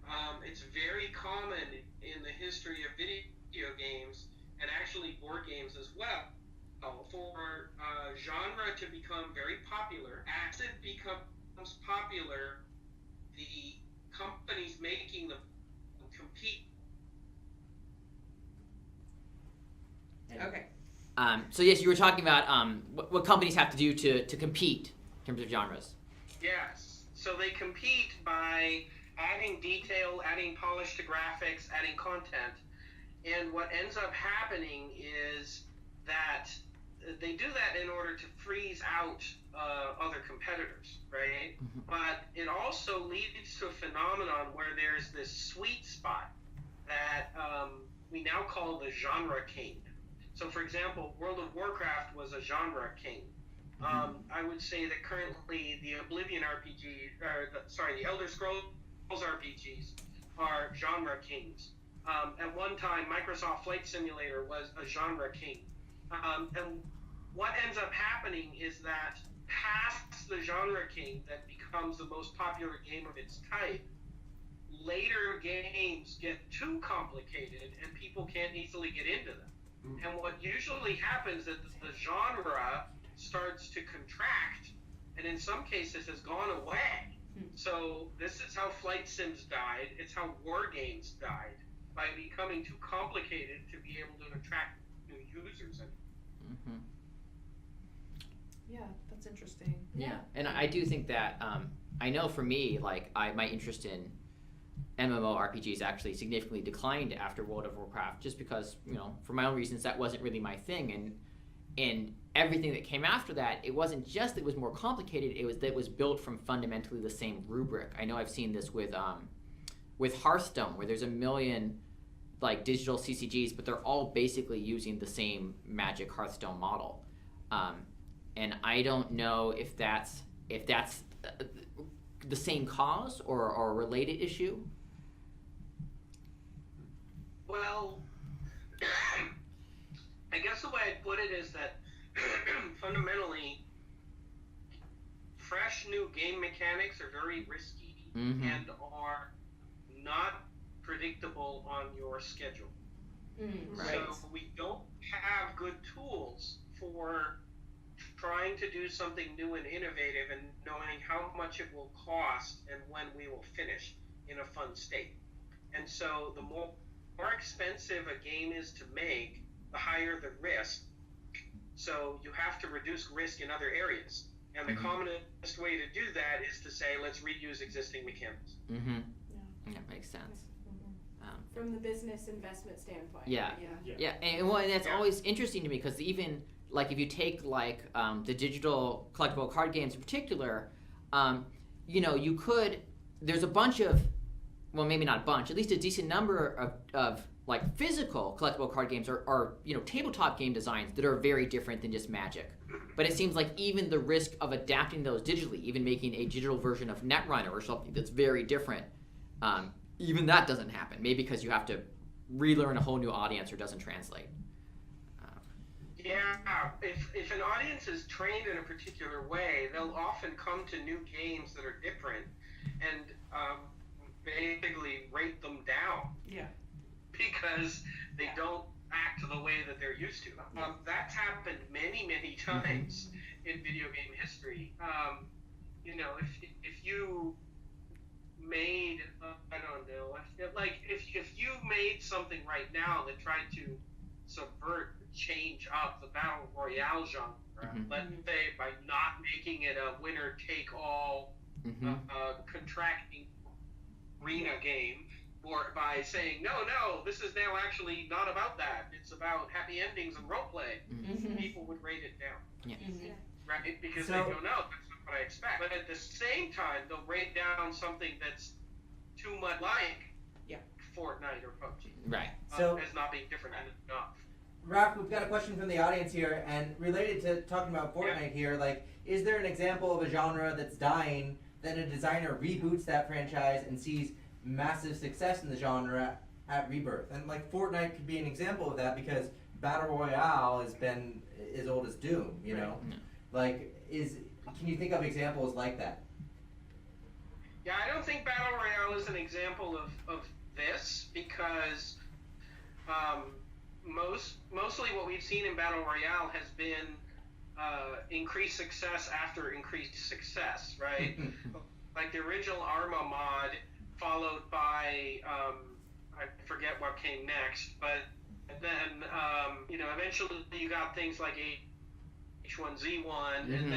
Speaker 6: It's very common in the history of video games, and actually board games as well, for genre to become very popular. As it becomes popular, the companies making them compete.
Speaker 3: Okay.
Speaker 2: So yes, you were talking about what companies have to do to compete in terms of genres.
Speaker 6: Yes. So they compete by adding detail, adding polish to graphics, adding content. And what ends up happening is that they do that in order to freeze out other competitors, right?
Speaker 2: Mhm.
Speaker 6: But it also leads to a phenomenon where there's this sweet spot that we now call the genre king. So, for example, World of Warcraft was a genre king. I would say that currently the Oblivion RPG, the Elder Scrolls RPGs are genre kings. At one time, Microsoft Flight Simulator was a genre king. And what ends up happening is that past the genre king that becomes the most popular game of its type, later games get too complicated and people can't easily get into them. And what usually happens is the genre starts to contract, and in some cases has gone away. So this is how flight sims died. It's how war games died, by becoming too complicated to be able to attract new users.
Speaker 2: Mm-hmm.
Speaker 3: Yeah, that's interesting.
Speaker 2: Yeah, and I do think that I know for me, like my interest in MMORPGs actually significantly declined after World of Warcraft, just because for my own reasons that wasn't really my thing, and everything that came after that, it wasn't just that it was more complicated; it was that it was built from fundamentally the same rubric. I know I've seen this with Hearthstone, where there's a million like digital CCGs, but they're all basically using the same Magic Hearthstone model. And I don't know if that's the same cause or a related issue.
Speaker 6: Well, I guess the way I'd put it is that fundamentally, fresh new game mechanics are very risky and are not predictable on your schedule.
Speaker 2: Right.
Speaker 6: So we don't have good tools for trying to do something new and innovative and knowing how much it will cost and when we will finish in a fun state. And so the more expensive a game is to make, the higher the risk. So you have to reduce risk in other areas. And the commonest way to do that is to say, let's reuse existing mechanics.
Speaker 2: Mm-hmm. Yeah. That makes sense.
Speaker 4: From the business investment standpoint.
Speaker 2: Yeah. And that's always interesting to me, because even like if you take like the digital collectible card games in particular, you could, there's a bunch of, well, maybe not a bunch, at least a decent number of like physical collectible card games are tabletop game designs that are very different than just Magic. But it seems like even the risk of adapting those digitally, even making a digital version of Netrunner or something that's very different, even that doesn't happen. Maybe because you have to relearn a whole new audience or doesn't translate.
Speaker 6: Yeah, if an audience is trained in a particular way, they'll often come to new games that are different and basically rate them down.
Speaker 3: Yeah.
Speaker 6: Because they don't act the way that they're used to. That's happened many, many times in video game history. If you made, I don't know, if you made something right now that tried to subvert, change up the battle royale genre, let's say by not making it a winner-take-all contracting arena game, or by saying, no, this is now actually not about that. It's about happy endings and roleplay. People would rate it down.
Speaker 2: Yeah.
Speaker 6: Right? Because they go, no, that's not what I expect. But at the same time, they'll rate down something that's too much like Fortnite or PUBG.
Speaker 2: Right.
Speaker 6: As not being different enough.
Speaker 1: Raph, we've got a question from the audience here, and related to talking about Fortnite here, like, is there an example of a genre that's dying, then a designer reboots that franchise and sees massive success in the genre at rebirth? And like Fortnite could be an example of that, because Battle Royale has been as old as Doom, you know?
Speaker 2: Yeah.
Speaker 1: Like, can you think of examples like that?
Speaker 6: Yeah, I don't think Battle Royale is an example of this, because mostly what we've seen in Battle Royale has been increased success after increased success, right? Like the original Arma mod, followed by I forget what came next, but then eventually you got things like H1Z1, and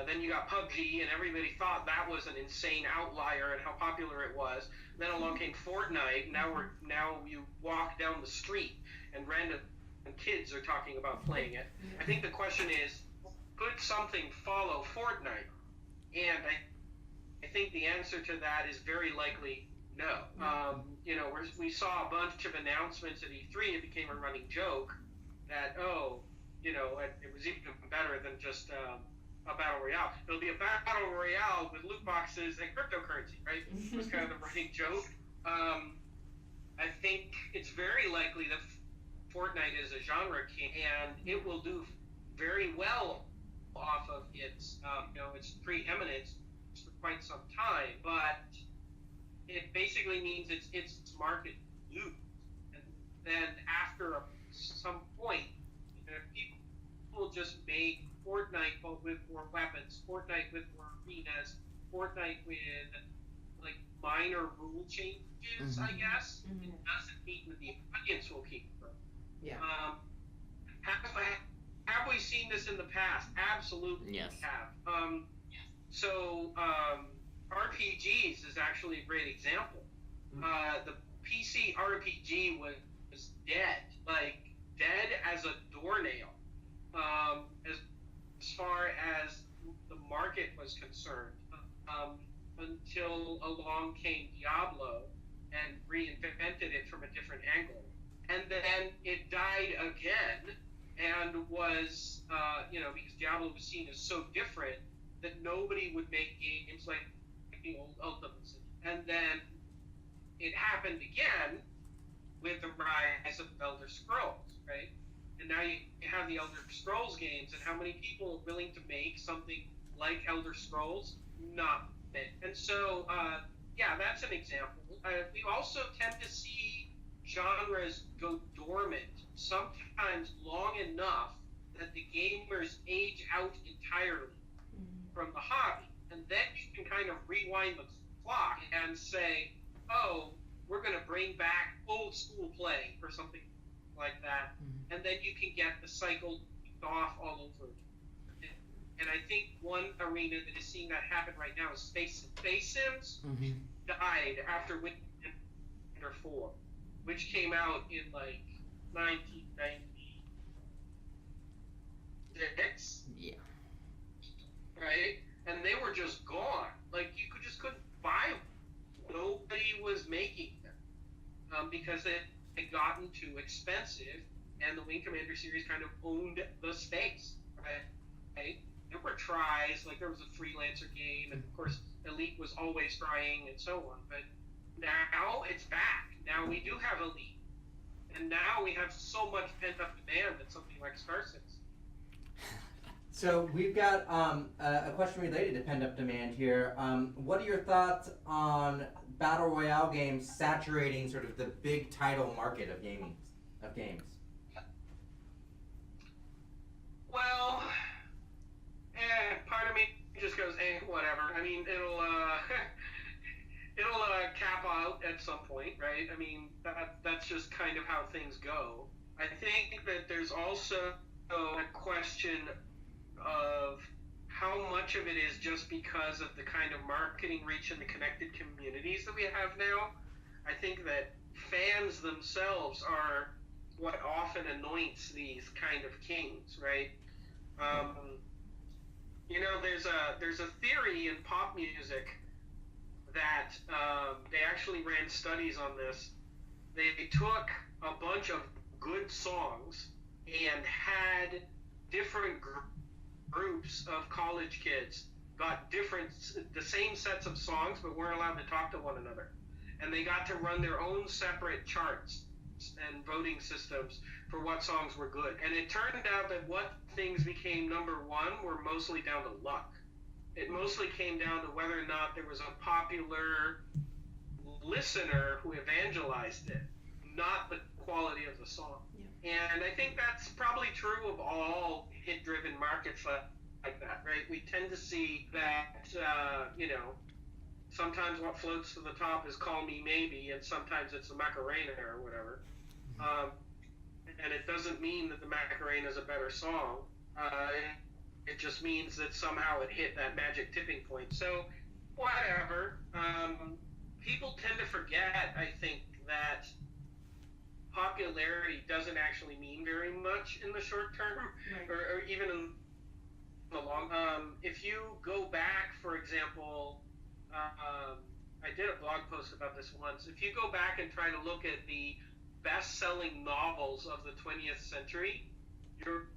Speaker 6: then you got PUBG, and everybody thought that was an insane outlier and how popular it was. Then along came Fortnite. Now you walk down the street and random kids are talking about playing it. I think the question is, could something follow Fortnite? And I think the answer to that is very likely no. We saw a bunch of announcements at E3. It became a running joke that it was even better than just a battle royale. It'll be a battle royale with loot boxes and cryptocurrency, right? It was kind of the running joke. I think it's very likely that Fortnite is a genre king, and it will do very well off of its preeminence for quite some time. But it basically means its market lose, and then after some point, if people just make Fortnite but with more weapons, Fortnite with more arenas, Fortnite with like minor rule changes, I guess, it doesn't mean that the audience will keep growing.
Speaker 2: Yeah.
Speaker 6: Have we seen this in the past? Absolutely,
Speaker 2: Yes.
Speaker 6: we have. So RPGs is actually a great example. The PC RPG was dead, like dead as a doornail, as far as the market was concerned, until along came Diablo and reinvented it from a different angle. And then it died again, and was, because Diablo was seen as so different that nobody would make games like the old Ultimate City. And then it happened again with the rise of Elder Scrolls, right? And now you have the Elder Scrolls games, and how many people are willing to make something like Elder Scrolls? Not many. And so, that's an example. We also tend to see genres go dormant, sometimes long enough that the gamers age out entirely from the hobby. And then you can kind of rewind the clock and say, oh, we're going to bring back old school play or something like that. And then you can get the cycle off all over again. And I think one arena that is seeing that happen right now is Space Sims. Space Sims died after Winter 4, which came out in like 1996.
Speaker 2: Yeah.
Speaker 6: Right? And they were just gone. Like, you just couldn't buy them. Nobody was making them because they had gotten too expensive, and the Wing Commander series kind of owned the space, right? There were tries, like there was a freelancer game, and of course Elite was always trying and so on, but now it's back. Now we do have Elite, and now we have so much pent-up demand that something like Star Citizen.
Speaker 1: So we've got a question related to pent-up demand here. What are your thoughts on battle royale games saturating sort of the big title market of games?
Speaker 6: Well, part of me just goes, whatever. I mean, it'll cap out at some point, right? I mean, that's just kind of how things go. I think that there's also a question of how much of it is just because of the kind of marketing reach and the connected communities that we have now. I think that fans themselves are what often anoints these kind of kings, right? There's a theory in pop music that they actually ran studies on this. They took a bunch of good songs and had different groups of college kids got the same sets of songs, but weren't allowed to talk to one another. And they got to run their own separate charts and voting systems for what songs were good. And it turned out that what things became number one were mostly down to luck. It mostly came down to whether or not there was a popular listener who evangelized it, not the quality of the song.
Speaker 3: Yeah.
Speaker 6: And I think that's probably true of all hit-driven markets like that, right? We tend to see that, sometimes what floats to the top is Call Me Maybe, and sometimes it's the Macarena or whatever. And it doesn't mean that the Macarena is a better song. It just means that somehow it hit that magic tipping point. So, whatever. People tend to forget, I think, that popularity doesn't actually mean very much in the short term,
Speaker 3: Right.
Speaker 6: or even in the long. If you go back, for example, I did a blog post about this once. If you go back and try to look at the best-selling novels of the 20th century, your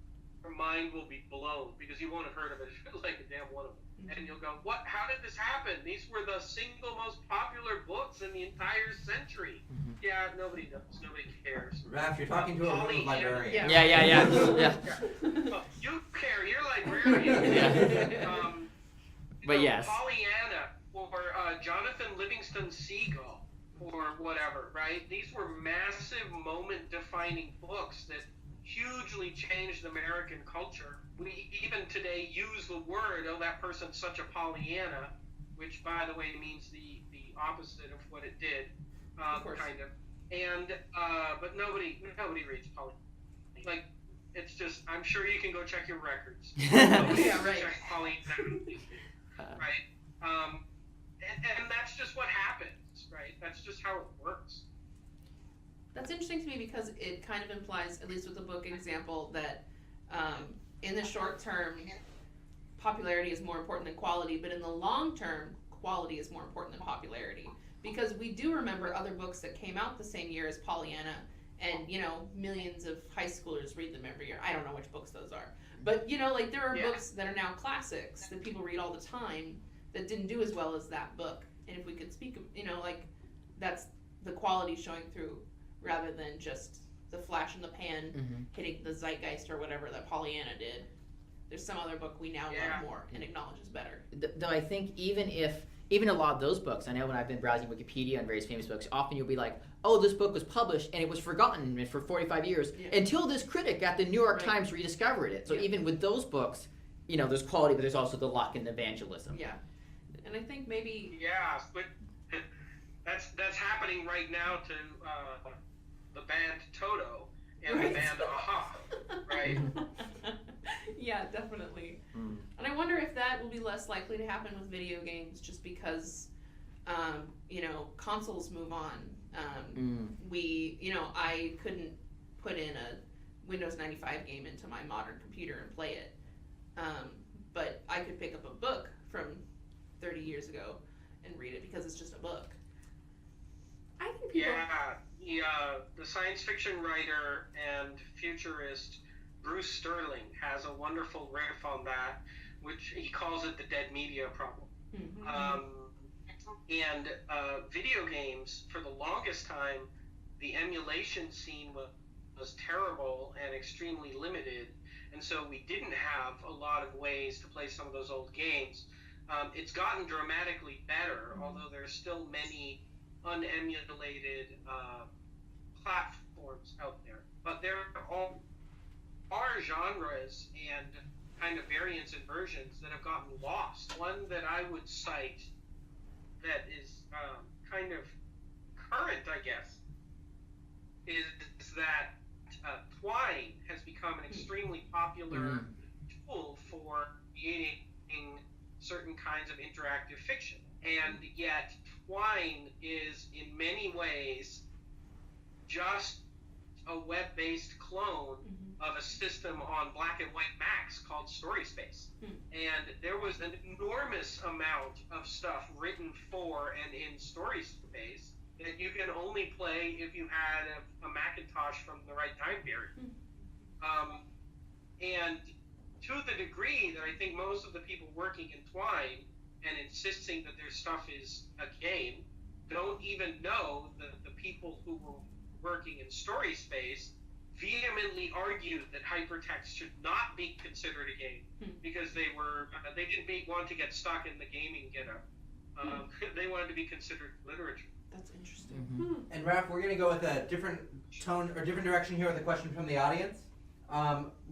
Speaker 6: mind will be blown because you won't have heard of it like a damn one of them.
Speaker 3: Mm-hmm.
Speaker 6: And you'll go, what? How did this happen? These were the single most popular books in the entire century.
Speaker 2: Mhm.
Speaker 6: Yeah, nobody knows. Nobody cares.
Speaker 1: Raph, you're talking to a room of librarians.
Speaker 3: Yeah.
Speaker 2: Yeah.
Speaker 6: Oh, you care. You're librarian.
Speaker 2: Yeah. But yes.
Speaker 6: Pollyanna or Jonathan Livingston Seagull or whatever, right? These were massive moment-defining books that hugely changed American culture. We even today use the word, oh, that person's such a Pollyanna, which, by the way, means the opposite of what it did,
Speaker 3: Of course.
Speaker 6: kind of. And but nobody reads Pollyanna. Like, it's just, I'm sure you can go check your records. Nobody
Speaker 3: Yeah, right.
Speaker 6: checks Pollyanna, right? And that's just what happens, right? That's just how it works.
Speaker 3: That's interesting to me because it kind of implies, at least with the book example, that in the short term, popularity is more important than quality, but in the long term, quality is more important than popularity. Because we do remember other books that came out the same year as Pollyanna, and millions of high schoolers read them every year. I don't know which books those are, but there are books that are now classics that people read all the time that didn't do as well as that book. And if we could speak, that's the quality showing through, rather than just the flash in the pan hitting the zeitgeist or whatever that Pollyanna did. There's some other book we now love more and acknowledges better.
Speaker 2: Though I think even a lot of those books, I know when I've been browsing Wikipedia on various famous books, often you'll be like, oh, this book was published and it was forgotten for 45 years until this critic at the New York Times rediscovered it. So even with those books, there's quality, but there's also the luck and evangelism.
Speaker 3: Yeah. And I think maybe...
Speaker 6: Yeah, but that's happening right now to the band Toto and the band Aha, right?
Speaker 3: Yeah, definitely.
Speaker 2: Mm.
Speaker 3: And I wonder if that will be less likely to happen with video games just because, consoles move on. I couldn't put in a Windows 95 game into my modern computer and play it. But I could pick up a book from 30 years ago and read it because it's just a book.
Speaker 4: I think people.
Speaker 6: Yeah, the science fiction writer and futurist Bruce Sterling has a wonderful riff on that, which he calls it the dead media problem.
Speaker 3: Mm-hmm.
Speaker 6: And video games, for the longest time, the emulation scene was terrible and extremely limited, and so we didn't have a lot of ways to play some of those old games. It's gotten dramatically better, although there's still many unemulated platforms out there. But there are genres and kind of variants and versions that have gotten lost. One that I would cite that is kind of current, I guess, is that Twine has become an extremely popular tool for creating certain kinds of interactive fiction. And yet, Twine is in many ways just a web-based clone of a system on black and white Macs called StorySpace. And there was an enormous amount of stuff written for and in StorySpace that you can only play if you had a Macintosh from the right time period. And to the degree that I think most of the people working in Twine and insisting that their stuff is a game don't even know that the people who were working in StorySpace vehemently argued that hypertext should not be considered a game because they didn't want to get stuck in the gaming get-up. They wanted to be considered literature.
Speaker 3: That's interesting.
Speaker 2: Mm-hmm.
Speaker 1: And Raph, we're gonna go with a different tone or different direction here with a question from the audience.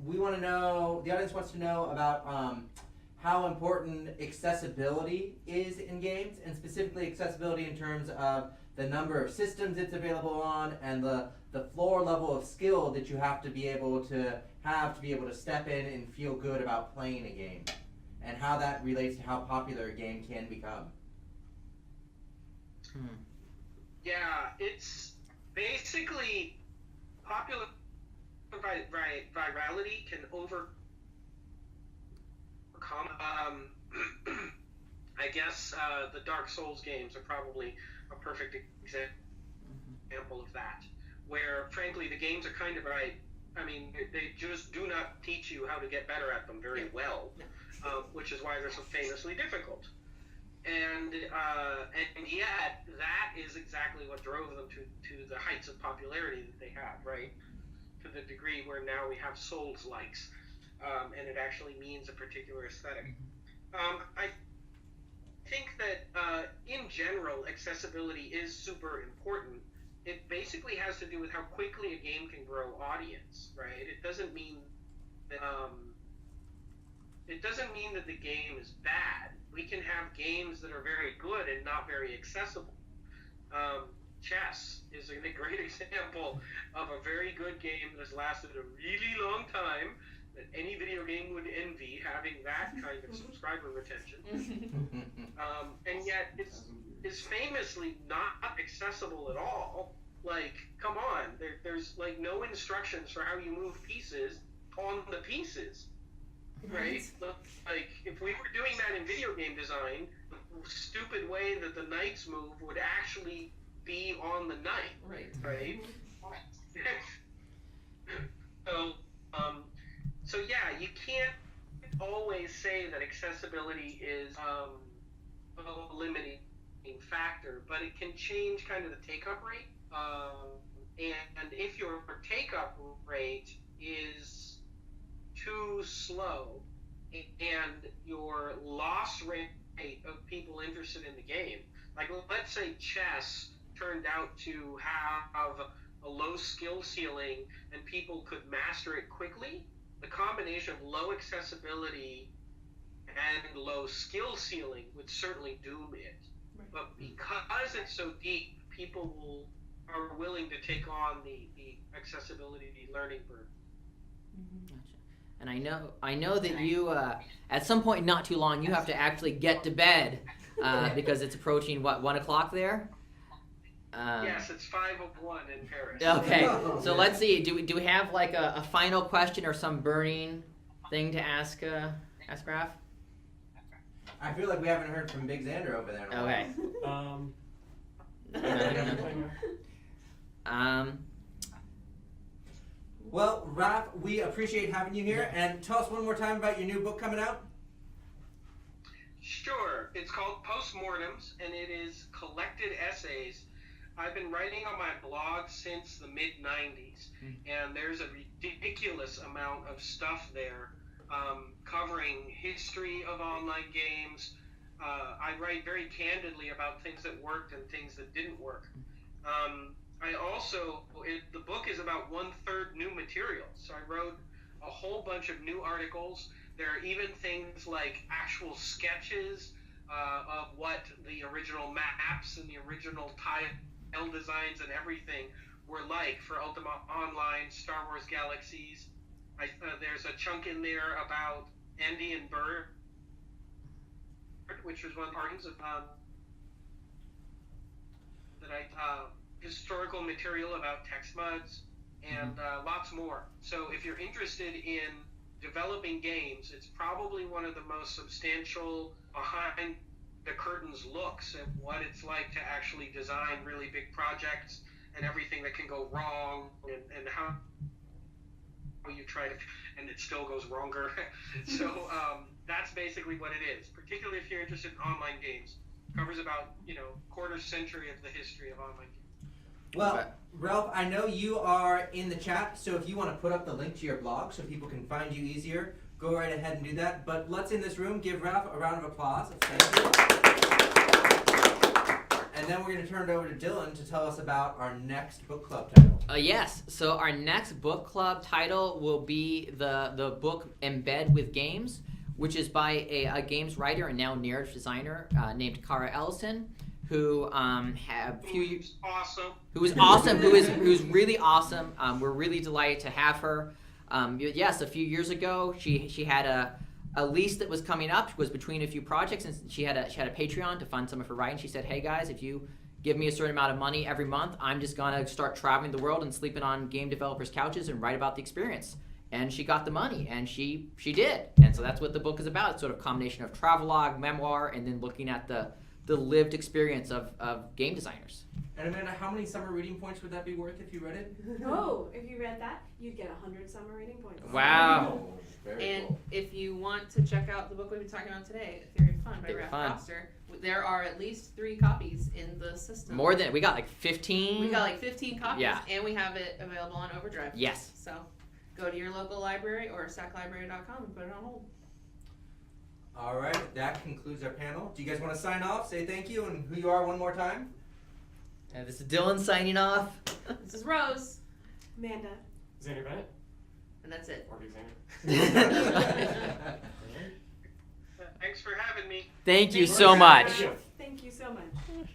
Speaker 1: We want to know, the audience wants to know about how important accessibility is in games, and specifically accessibility in terms of the number of systems it's available on and the floor level of skill that you have to be able to step in and feel good about playing a game, and how that relates to how popular a game can become.
Speaker 6: Yeah, it's basically popular virality can overcome. I guess the Dark Souls games are probably a perfect example of that, where frankly the games are kind of right. I mean, they just do not teach you how to get better at them very well, which is why they're so famously difficult. And yet, that is exactly what drove them to the heights of popularity that they have, right? To the degree where now we have Souls-likes, and it actually means a particular aesthetic. I think that, in general, accessibility is super important. It basically has to do with how quickly a game can grow audience, right? It doesn't mean that the game is bad. We can have games that are very good and not very accessible. Chess is a great example of a very good game that has lasted a really long time, that any video game would envy, having that kind of subscriber retention. And yet it's famously not accessible at all. Like, come on, there's like no instructions for how you move pieces on the pieces. Right? Like, if we were doing that in video game design, the stupid way that the knights move would actually be on the knight. Right? So yeah, you can't always say that accessibility is a limiting factor, but it can change kind of the take-up rate. And if your take-up rate is too slow and your loss rate of people interested in the game, like let's say chess turned out to have a low skill ceiling and people could master it quickly, the combination of low accessibility and low skill ceiling would certainly doom it. Right. But because it's so deep, people are willing to take on the accessibility learning burden.
Speaker 2: Gotcha. And I know that you at some point not too long you have to actually get to bed because it's approaching 1 o'clock there.
Speaker 6: Yes, it's 5:01 in Paris.
Speaker 2: Okay, so let's see. Do we have like a final question or some burning thing to ask Raph?
Speaker 1: I feel like we haven't heard from Big Xander over there in a while.
Speaker 2: Okay.
Speaker 1: Well, Raph, we appreciate having you here, and tell us one more time about your new book coming out.
Speaker 6: Sure. It's called Postmortems, and it is collected essays. I've been writing on my blog since the mid-90s, and there's a ridiculous amount of stuff there covering history of online games. I write very candidly about things that worked and things that didn't work. The book is about 1/3 new material, so I wrote a whole bunch of new articles. There are even things like actual sketches of what the original maps and the original tile designs and everything were like for Ultima Online, Star Wars Galaxies. There's a chunk in there about Andy and Bird, which was one part of historical material about text muds, and lots more. So if you're interested in developing games, it's probably one of the most substantial behind the curtains looks at what it's like to actually design really big projects and everything that can go wrong, and how you try to, and it still goes wronger. So that's basically what it is, particularly if you're interested in online games. Covers about, quarter century of the history of online games.
Speaker 1: Well, Ralph, I know you are in the chat, so if you want to put up the link to your blog so people can find you easier, go right ahead and do that. But let's in this room give Ralph a round of applause. Thank you. And then we're going to turn it over to Dylan to tell us about our next book club title.
Speaker 2: Yes, so our next book club title will be the book Embed with Games, which is by a games writer and now narrative designer named Cara Ellison, who
Speaker 6: Who's awesome.
Speaker 2: who's really awesome. We're really delighted to have her. Yes, a few years ago, she had a lease that was coming up. She was between a few projects, and she had a Patreon to fund some of her writing. She said, "Hey guys, if you give me a certain amount of money every month, I'm just gonna start traveling the world and sleeping on game developers' couches and write about the experience." And she got the money, and she did. And so that's what the book is about. It's sort of a combination of travelogue, memoir, and then looking at the lived experience of game designers.
Speaker 1: And Amanda, how many summer reading points would that be worth if you read it?
Speaker 4: Oh, if you read that, you'd get 100 summer reading points.
Speaker 2: Wow.
Speaker 1: Oh, very
Speaker 3: And
Speaker 1: cool.
Speaker 3: if you want to check out the book we've been talking about today, Theory of Fun by
Speaker 2: Theory of
Speaker 3: Raph
Speaker 2: Fun.
Speaker 3: Koster, there are at least 3 copies in the system.
Speaker 2: More than we got like 15.
Speaker 3: We got like 15 copies,
Speaker 2: Yeah.
Speaker 3: and we have it available on Overdrive.
Speaker 2: Yes.
Speaker 3: So go to your local library or saclibrary.com and put it on hold.
Speaker 1: All right, that concludes our panel. Do you guys want to sign off, say thank you, and who you are one more time?
Speaker 2: And this is Dylan signing off.
Speaker 3: This is Rose,
Speaker 4: Amanda.
Speaker 5: Xander Bennett?
Speaker 3: and that's it.
Speaker 5: Or Big Xander?
Speaker 6: Thanks for having me.
Speaker 2: Thank you
Speaker 4: Thank
Speaker 2: so
Speaker 4: you.
Speaker 2: much.
Speaker 5: Thank you.
Speaker 4: Thank you so much.